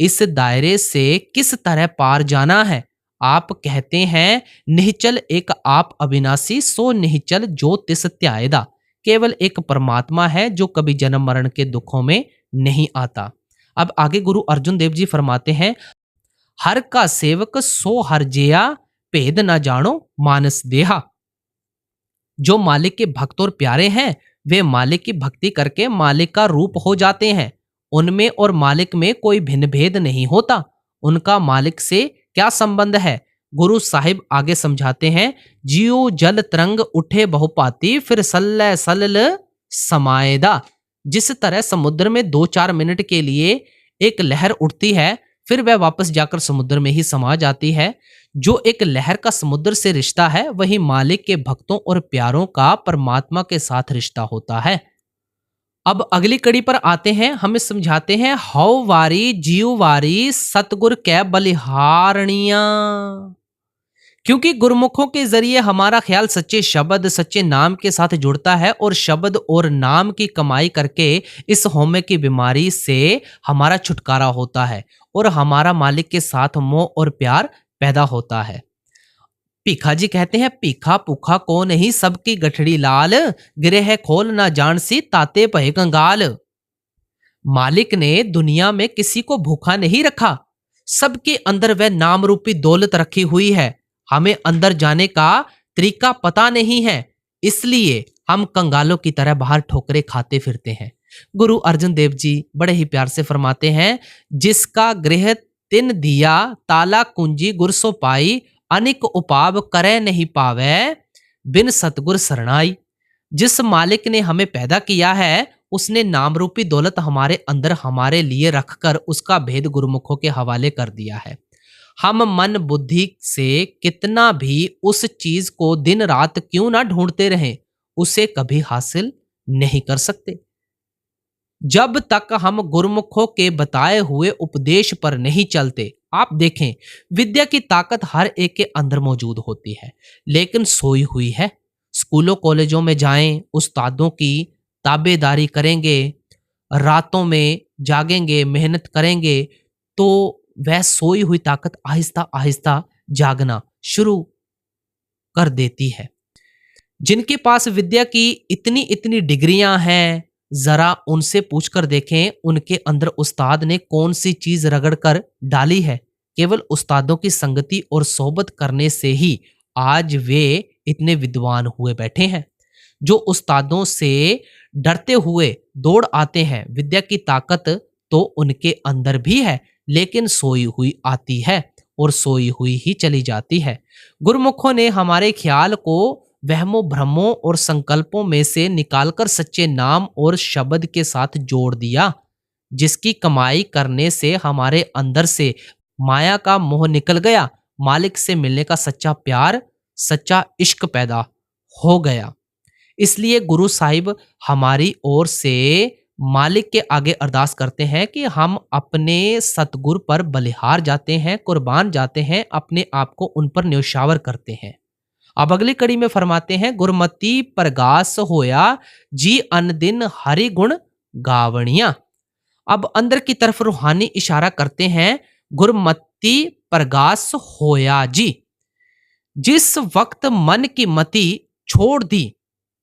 इस दायरे से किस तरह पार जाना है? आप कहते हैं, निश्चल एक आप अविनाशी, सो निश्चल जो तिस त्यायदा। केवल एक परमात्मा है जो कभी जन्म मरण के दुखों में नहीं आता। अब आगे गुरु अर्जुन देव जी फरमाते हैं, हर का सेवक सो हर जिया, भेद न जानो मानस देहा। जो मालिक के भक्त और प्यारे हैं, वे मालिक की भक्ति करके मालिक का रूप हो जाते हैं। उनमें और मालिक में कोई भिन्न भेद नहीं होता। उनका मालिक से क्या संबंध है? गुरु साहिब आगे समझाते हैं, जियो जल तरंग उठे बहुपाती, फिर सल्ले सलल समाएदा। जिस तरह समुद्र में 2-4 मिनट के लिए एक लहर उठती है, फिर वह वापस जाकर समुद्र में ही समा जाती है। जो एक लहर का समुद्र से रिश्ता है, वही मालिक के भक्तों और प्यारों का परमात्मा के साथ रिश्ता होता है। अब अगली कड़ी पर आते हैं, हमें समझाते हैं, हौ वारी जीव वारी सतगुर कै बलिहारणिया। क्योंकि गुरुमुखों के जरिए हमारा ख्याल सच्चे शब्द, सच्चे नाम के साथ जुड़ता है और शब्द और नाम की कमाई करके इस होमे की बीमारी से हमारा छुटकारा होता है और हमारा मालिक के साथ मोह और प्यार पैदा होता है। पीखा जी कहते हैं, पीखा पुखा को नहीं सबकी गठड़ी लाल, गिरे है खोल ना जान सी ताते पहे कंगाल। मालिक ने दुनिया में किसी को भूखा नहीं रखा, सबके अंदर वह नाम रूपी दौलत रखी हुई है। हमें अंदर जाने का तरीका पता नहीं है, इसलिए हम कंगालों की तरह बाहर ठोकरे खाते फिरते हैं। गुरु अर्जुन देव जी बड़े ही प्यार से फरमाते हैं, जिसका गृह तिन दिया ताला कुंजी गुरसो पाई, अनिक उपाव करे नहीं पावे, बिन सतगुर शरणाई। जिस मालिक ने हमें पैदा किया है, उसने नाम रूपी दौलत हमारे अंदर हमारे लिए रखकर उसका भेद गुरुमुखों के हवाले कर दिया है। हम मन बुद्धि से कितना भी उस चीज को दिन रात क्यों ना ढूंढते रहें, उसे कभी हासिल नहीं कर सकते। जब तक हम गुरुमुखों के बताए हुए उपदेश पर नहीं चलते, आप देखें, विद्या की ताकत हर एक के अंदर मौजूद होती है, लेकिन सोई हुई है। स्कूलों कॉलेजों में जाएं, उस्तादों की ताबेदारी करेंगे, रातों में जागेंगे, मेहनत करेंगे, तो वह सोई हुई ताकत आहिस्ता आहिस्ता जागना शुरू कर देती है। जिनके पास विद्या की इतनी इतनी डिग्रियां हैं, जरा उनसे पूछकर देखें उनके अंदर उस्ताद ने कौन सी चीज रगड़ कर डाली है। केवल उस्तादों की संगति और सोहबत करने से ही आज वे इतने विद्वान हुए बैठे हैं। जो उस्तादों से डरते हुए दौड़ आते हैं, विद्या की ताकत तो उनके अंदर भी है, लेकिन सोई हुई आती है और सोई हुई ही चली जाती है। गुरुमुखों ने हमारे ख्याल को वहमों भ्रमों और संकल्पों में से निकालकर सच्चे नाम और शब्द के साथ जोड़ दिया, जिसकी कमाई करने से हमारे अंदर से माया का मोह निकल गया, मालिक से मिलने का सच्चा प्यार, सच्चा इश्क पैदा हो गया। इसलिए गुरु साहिब हमारी ओर से मालिक के आगे अरदास करते हैं कि हम अपने सतगुर पर बलिहार जाते हैं, कुर्बान जाते हैं, अपने आप को उन पर न्यौछावर करते हैं। अब अगली कड़ी में फरमाते हैं, गुरमति प्रगास होया जी अन दिन हरि गुण गावणिया। अब अंदर की तरफ रूहानी इशारा करते हैं, गुरमति प्रगास होया जी। जिस वक्त मन की मति छोड़ दी,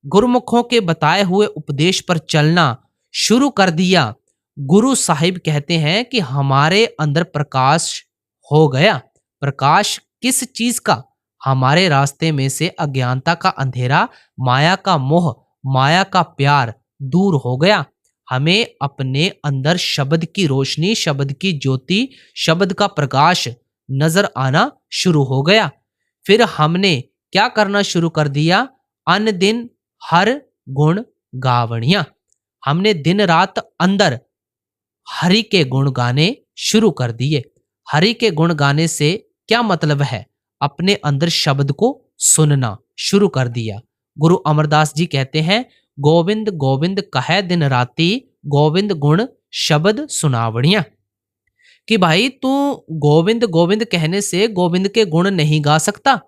गुरुमुखों के बताए हुए उपदेश पर चलना शुरू कर दिया, गुरु साहिब कहते हैं कि हमारे अंदर प्रकाश हो गया। प्रकाश किस चीज का? हमारे रास्ते में से अज्ञानता का अंधेरा, माया का मोह, माया का प्यार दूर हो गया। हमें अपने अंदर शब्द की रोशनी, शब्द की ज्योति, शब्द का प्रकाश नजर आना शुरू हो गया। फिर हमने क्या करना शुरू कर दिया? अन दिन हर गुण गावणिया। हमने दिन रात अंदर हरि के गुण गाने शुरू कर दिए। हरि के गुण गाने से क्या मतलब है? अपने अंदर शब्द को सुनना शुरू कर दिया। गुरु अमरदास जी कहते हैं, गोविंद गोविंद कहे दिन राती, गोविंद गुण शब्द सुनावणिया। कि भाई तू गोविंद गोविंद कहने से गोविंद के गुण नहीं गा सकता।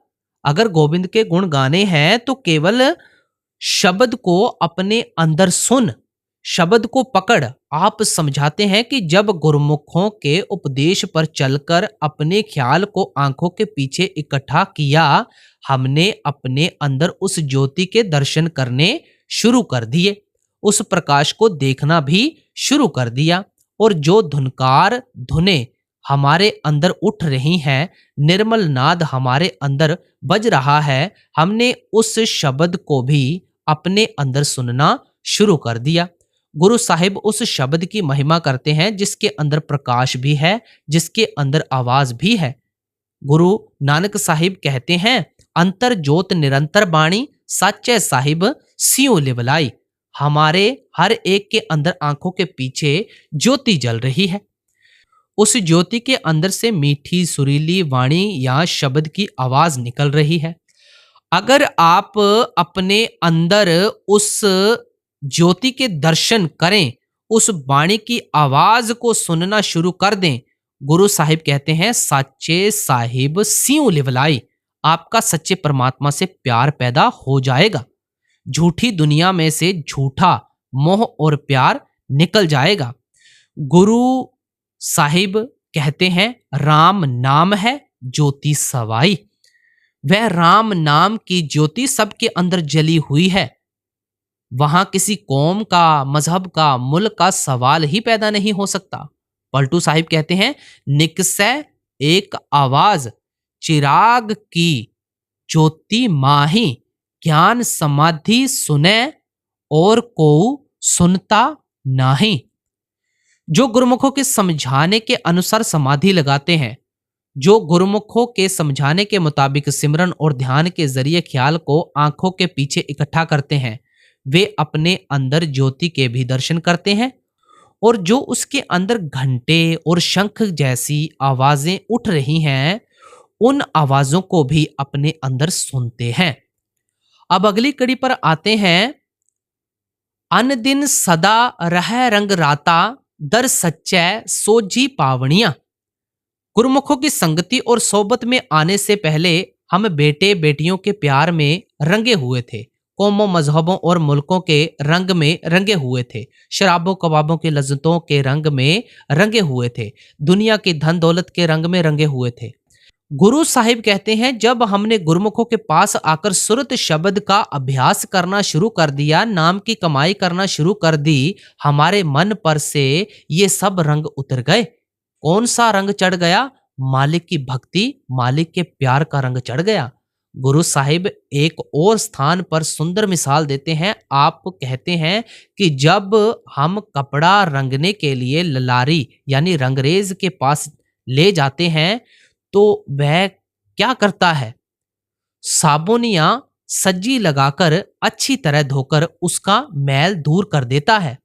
अगर गोविंद के गुण गाने हैं तो केवल शब्द को अपने अंदर सुन, शब्द को पकड़। आप समझाते हैं कि जब गुरुमुखों के उपदेश पर चलकर अपने ख्याल को आंखों के पीछे इकट्ठा किया, हमने अपने अंदर उस ज्योति के दर्शन करने शुरू कर दिए, उस प्रकाश को देखना भी शुरू कर दिया। और जो धुनकार धुने हमारे अंदर उठ रही हैं, निर्मल नाद हमारे अंदर बज रहा है, हमने उस शब्द को भी अपने अंदर सुनना शुरू कर दिया। गुरु साहिब उस शब्द की महिमा करते हैं जिसके अंदर प्रकाश भी है, जिसके अंदर आवाज भी है। गुरु नानक साहिब कहते हैं, अंतर जोत निरंतर बाणी, साचे साहिब सियों लिवलाई। हमारे हर एक के अंदर आंखों के पीछे ज्योति जल रही है। उस ज्योति के अंदर से मीठी सुरीली वाणी या शब्द की आवाज निकल रही है। अगर आप अपने अंदर उस ज्योति के दर्शन करें, उस वाणी की आवाज को सुनना शुरू कर दें, गुरु साहिब कहते हैं, साचे साहिब सियों लिवलाई। आपका सच्चे परमात्मा से प्यार पैदा हो जाएगा। झूठी दुनिया में से झूठा मोह और प्यार निकल जाएगा। गुरु साहिब कहते हैं, राम नाम है ज्योति सवाई। वह राम नाम की ज्योति सबके अंदर जली हुई है। वहां किसी कौम का, मजहब का, मुल्क का सवाल ही पैदा नहीं हो सकता। पलटू साहिब कहते हैं, निकसै एक आवाज चिराग की ज्योति माही, ज्ञान समाधि सुने और को सुनता नाही। जो गुरुमुखों के समझाने के अनुसार समाधि लगाते हैं, जो गुरुमुखों के समझाने के मुताबिक सिमरन और ध्यान के जरिए ख्याल को आंखों के पीछे इकट्ठा करते हैं, वे अपने अंदर ज्योति के भी दर्शन करते हैं, और जो उसके अंदर घंटे और शंख जैसी आवाजें उठ रही हैं, उन आवाजों को भी अपने अंदर सुनते हैं। अब अगली कड़ी पर आते हैं। अन दिन सदा रह रंग राता, दर सच्चै सोजी पावनिया। गुरुमुखों की संगति और सोबत में आने से पहले हम बेटे बेटियों के प्यार में रंगे हुए थे, कौमों मजहबों और मुल्कों के रंग में रंगे हुए थे, शराबों कबाबों की लज्जतों के रंग में रंगे हुए थे, दुनिया की धन दौलत के रंग में रंगे हुए थे। गुरु साहिब कहते हैं, जब हमने गुरुमुखों के पास आकर सुरत शब्द का अभ्यास करना शुरू कर दिया, नाम की कमाई करना शुरू कर दी, हमारे मन पर से ये सब रंग उतर गए। कौन सा रंग चढ़ गया? मालिक की भक्ति, मालिक के प्यार का रंग चढ़ गया। गुरु साहिब एक और स्थान पर सुंदर मिसाल देते हैं। आप कहते हैं कि जब हम कपड़ा रंगने के लिए ललारी यानी रंगरेज के पास ले जाते हैं, तो वह क्या करता है? साबुन या सज्जी लगाकर अच्छी तरह धोकर उसका मैल दूर कर देता है,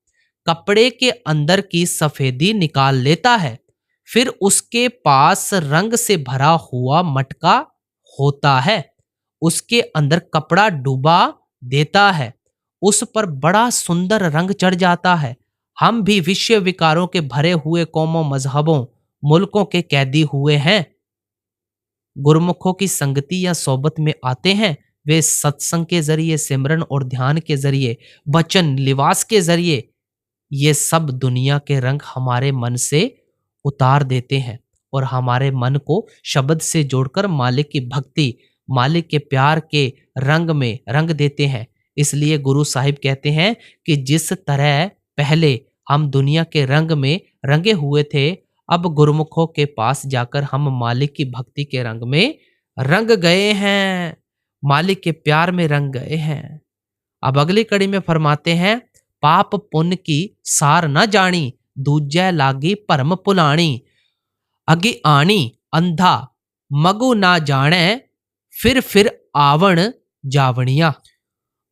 कपड़े के अंदर की सफेदी निकाल लेता है, फिर उसके पास रंग से भरा हुआ मटका होता है, उसके अंदर कपड़ा डुबा देता है, उस पर बड़ा सुंदर रंग चढ़ जाता है। हम भी विषय विकारों के भरे हुए कौमों मजहबों मुल्कों के कैदी हुए हैं। गुरुमुखों की संगति या सोबत में आते हैं, वे सत्संग के जरिए, सिमरन और ध्यान के जरिए, वचन लिवास के जरिए ये सब दुनिया के रंग हमारे मन से उतार देते हैं और हमारे मन को शब्द से जोड़कर मालिक की भक्ति, मालिक के प्यार के रंग में रंग देते हैं। इसलिए गुरु साहिब कहते हैं कि जिस तरह पहले हम दुनिया के रंग में रंगे हुए थे, अब गुरुमुखों के पास जाकर हम मालिक की भक्ति के रंग में रंग गए हैं, मालिक के प्यार में रंग गए हैं। अब अगली कड़ी में फरमाते हैं, पाप पुण्य की सार न जानी, दूजे लागी परम पुलानी, अगे आनी अंधा मगु ना जाने, फिर आवण जावणिया।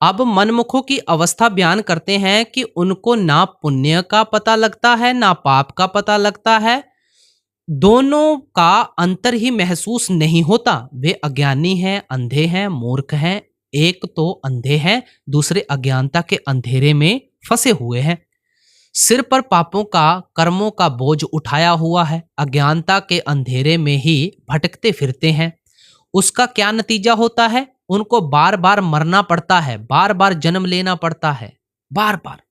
अब मनमुखों की अवस्था बयान करते हैं कि उनको ना पुण्य का पता लगता है, ना पाप का पता लगता है, दोनों का अंतर ही महसूस नहीं होता। वे अज्ञानी हैं, अंधे हैं, मूर्ख हैं। एक तो अंधे हैं, दूसरे अज्ञानता के अंधेरे में फंसे हुए हैं। सिर पर पापों का, कर्मों का बोझ उठाया हुआ है, अज्ञानता के अंधेरे में ही भटकते फिरते हैं। उसका क्या नतीजा होता है? उनको बार बार मरना पड़ता है, बार बार जन्म लेना पड़ता है, बार बार।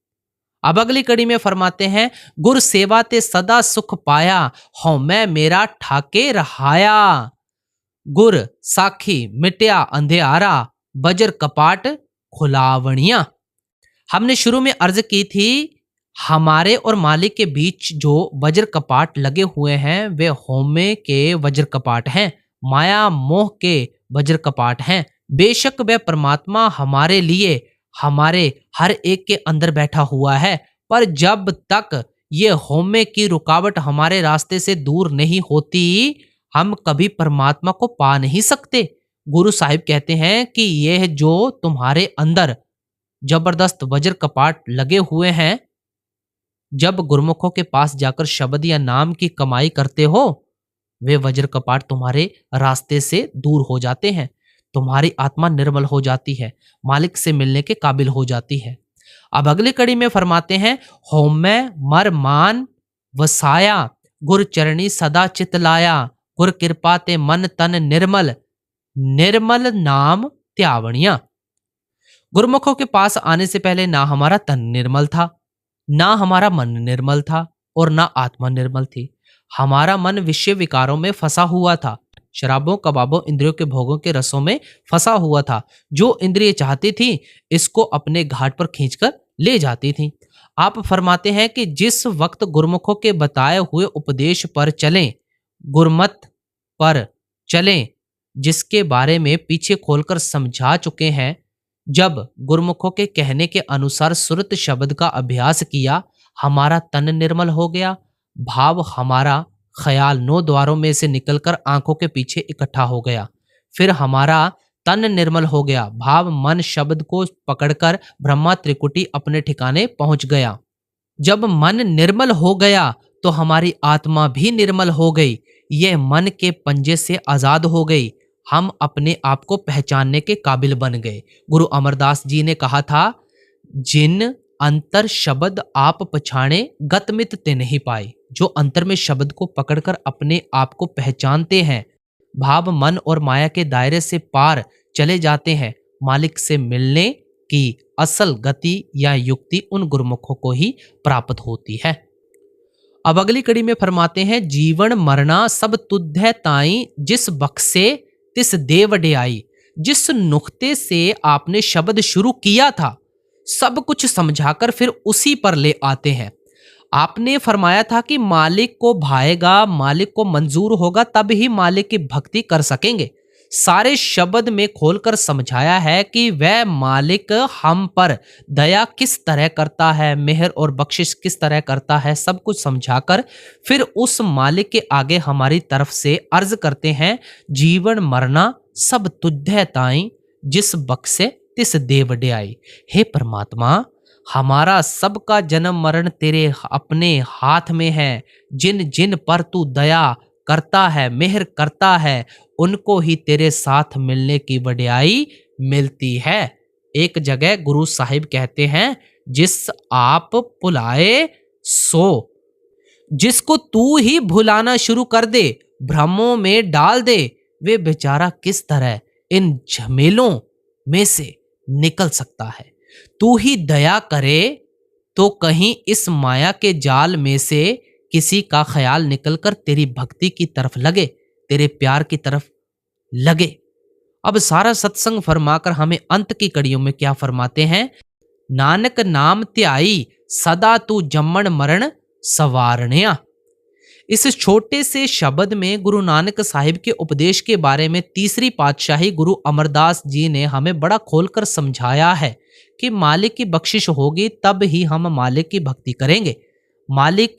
अब अगली कड़ी में फरमाते हैं, गुर सेवा ते सदा सुख पाया, हौ मैं मेरा ठाके रहाया, गुर साखी मिट्या अंधेरा, बजर कपाट खुलावणिया। हमने शुरू में अर्ज की थी, हमारे और मालिक के बीच जो वज्र कपाट लगे हुए हैं, वे होमे के वज्र कपाट हैं, माया मोह के वज्र कपाट हैं। बेशक वह परमात्मा हमारे लिए, हमारे हर एक के अंदर बैठा हुआ है, पर जब तक ये होमे की रुकावट हमारे रास्ते से दूर नहीं होती, हम कभी परमात्मा को पा नहीं सकते। गुरु साहिब कहते हैं कि यह जो तुम्हारे अंदर जबरदस्त वज्र कपाट लगे हुए हैं, जब गुरुमुखों के पास जाकर शब्द या नाम की कमाई करते हो, वे वज्र कपाट तुम्हारे रास्ते से दूर हो जाते हैं, तुम्हारी आत्मा निर्मल हो जाती है, मालिक से मिलने के काबिल हो जाती है। अब अगली कड़ी में फरमाते हैं, होमै मर मान वसाया, गुर चरणी सदा चित लाया, गुर कृपा ते मन तन निर्मल, निर्मल नाम त्यावणिया। गुरुमुखों के पास आने से पहले ना हमारा तन निर्मल था, ना हमारा मन निर्मल था, और ना आत्मा निर्मल थी। हमारा मन विषय विकारों में फंसा हुआ था, शराबों कबाबों इंद्रियों के भोगों के रसों में फंसा हुआ था। जो इंद्रिय चाहती थी, इसको अपने घाट पर खींचकर ले जाती थी। आप फरमाते हैं कि जिस वक्त गुरुमुखों के बताए हुए उपदेश पर चलें, गुरमत पर चलें, जिसके बारे में पीछे खोलकर समझा चुके हैं, जब गुरुमुखों के कहने के अनुसार सुरत शब्द का अभ्यास किया, हमारा तन निर्मल हो गया, भाव हमारा ख्याल 9 द्वारों में से निकलकर आंखों के पीछे इकट्ठा हो गया। फिर हमारा तन निर्मल हो गया। भाव मन शब्द को पकड़कर ब्रह्मा त्रिकुटी अपने ठिकाने पहुंच गया। जब मन निर्मल हो गया तो हमारी आत्मा भी निर्मल हो गई। यह मन के पंजे से आजाद हो गई। हम अपने आप को पहचानने के काबिल बन गए। गुरु अमरदास जी ने कहा था, जिन अंतर शब्द आप पछाणे गतमित ते नहीं पाए। जो अंतर में शब्द को पकड़कर अपने आप को पहचानते हैं, भाव मन और माया के दायरे से पार चले जाते हैं, मालिक से मिलने की असल गति या युक्ति उन गुरुमुखों को ही प्राप्त होती है। अब अगली कड़ी में फरमाते हैं, जीवन मरना सब तुध है ताई, जिस बक्से तिस देव आई। जिस नुक्ते से आपने शब्द शुरू किया था, सब कुछ समझाकर फिर उसी पर ले आते हैं। आपने फरमाया था कि मालिक को भाएगा, मालिक को मंजूर होगा, तब ही मालिक की भक्ति कर सकेंगे। सारे शब्द में खोलकर समझाया है कि वह मालिक हम पर दया किस तरह करता है, मेहर और बख्शिश किस तरह करता है। सब कुछ समझाकर फिर उस मालिक के आगे हमारी तरफ से अर्ज करते हैं, जीवन मरना सब तुझे ताई, जिस बक्से तिस देव आई। हे परमात्मा, हमारा सबका जन्म मरण तेरे अपने हाथ में है। जिन जिन पर तू दया करता है, मेहर करता है, उनको ही तेरे साथ मिलने की वड्याई मिलती है। एक जगह गुरु साहिब कहते हैं, जिस आप भुलाए सो, जिसको तू ही भुलाना शुरू कर दे, भ्रमों में डाल दे, वे बेचारा किस तरह इन झमेलों में से निकल सकता है। तू ही दया करे तो कहीं इस माया के जाल में से किसी का ख्याल निकलकर तेरी भक्ति की तरफ लगे, तेरे प्यार की तरफ लगे। अब सारा सत्संग फरमाकर हमें अंत की कड़ियों में क्या फरमाते हैं, नानक नाम त्याई सदा तू जम्मन मरण सवारण्या। इस छोटे से शब्द में गुरु नानक साहिब के उपदेश के बारे में तीसरी पातशाही गुरु अमरदास जी ने हमें बड़ा खोलकर समझाया है कि मालिक की बख्शिश होगी तब ही हम मालिक की भक्ति करेंगे। मालिक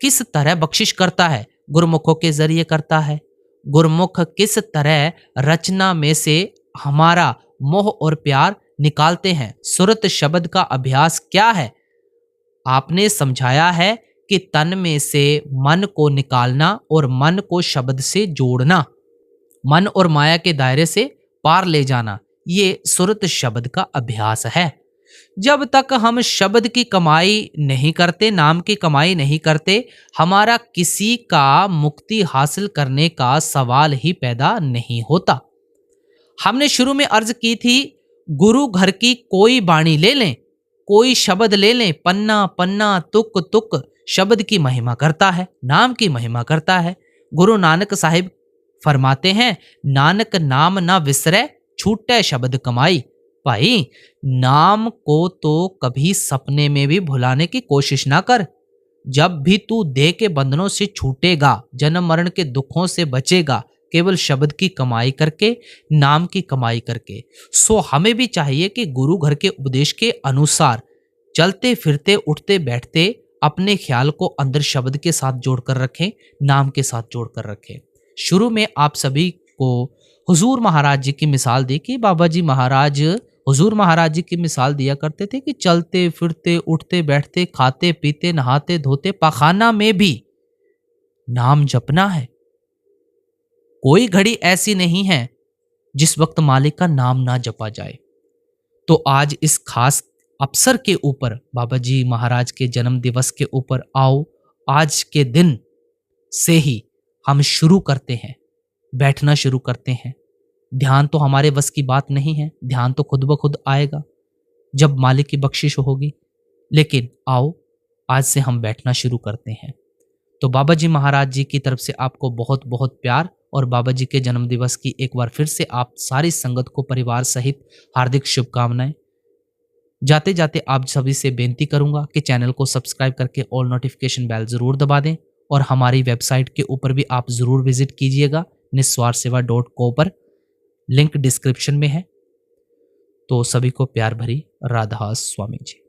किस तरह बख्शिश करता है, गुरमुखों के जरिए करता है। गुरमुख किस तरह रचना में से हमारा मोह और प्यार निकालते हैं। सुरत शब्द का अभ्यास क्या है, आपने समझाया है कि तन में से मन को निकालना और मन को शब्द से जोड़ना, मन और माया के दायरे से पार ले जाना, ये सुरत शब्द का अभ्यास है। जब तक हम शब्द की कमाई नहीं करते, नाम की कमाई नहीं करते, हमारा किसी का मुक्ति हासिल करने का सवाल ही पैदा नहीं होता। हमने शुरू में अर्ज की थी, गुरु घर की कोई बाणी ले लें, कोई शब्द ले लें, पन्ना पन्ना तुक तुक शब्द की महिमा करता है, नाम की महिमा करता है। गुरु नानक साहिब फरमाते हैं, नानक नाम ना विसरे, छूटे शब्द कमाई। भाई, नाम को तो कभी सपने में भी भुलाने की कोशिश ना कर। जब भी तू देह के बंधनों से छूटेगा, जन्म मरण के दुखों से बचेगा, केवल शब्द की कमाई करके, नाम की कमाई करके। सो हमें भी चाहिए कि गुरु घर के उपदेश के अनुसार चलते फिरते उठते बैठते अपने ख्याल को अंदर शब्द के साथ जोड़कर रखें, नाम के साथ जोड़कर रखें। शुरू में आप सभी को हुजूर महाराज जी की मिसाल दी कि बाबा जी महाराज हुजूर महाराज जी की मिसाल दिया करते थे कि चलते फिरते उठते बैठते खाते पीते नहाते धोते पाखाना में भी नाम जपना है। कोई घड़ी ऐसी नहीं है जिस वक्त मालिक का नाम ना जपा जाए। तो आज इस खास अवसर के ऊपर, बाबा जी महाराज के जन्म दिवस के ऊपर, आओ आज के दिन से ही हम शुरू करते हैं, बैठना शुरू करते हैं। ध्यान तो हमारे बस की बात नहीं है, ध्यान तो खुद ब खुद आएगा जब मालिक की बख्शिश होगी। लेकिन आओ आज से हम बैठना शुरू करते हैं। तो बाबा जी महाराज जी की तरफ से आपको बहुत बहुत प्यार और बाबा जी के जन्म दिवस की एक बार फिर से आप सारी संगत को परिवार सहित हार्दिक शुभकामनाएं। जाते जाते आप सभी से बेनती करूंगा कि चैनल को सब्सक्राइब करके ऑल नोटिफिकेशन बेल जरूर दबा दें और हमारी वेबसाइट के ऊपर भी आप जरूर विजिट कीजिएगा, niswarsewa.co पर, लिंक डिस्क्रिप्शन में है। तो सभी को प्यार भरी राधा स्वामी जी।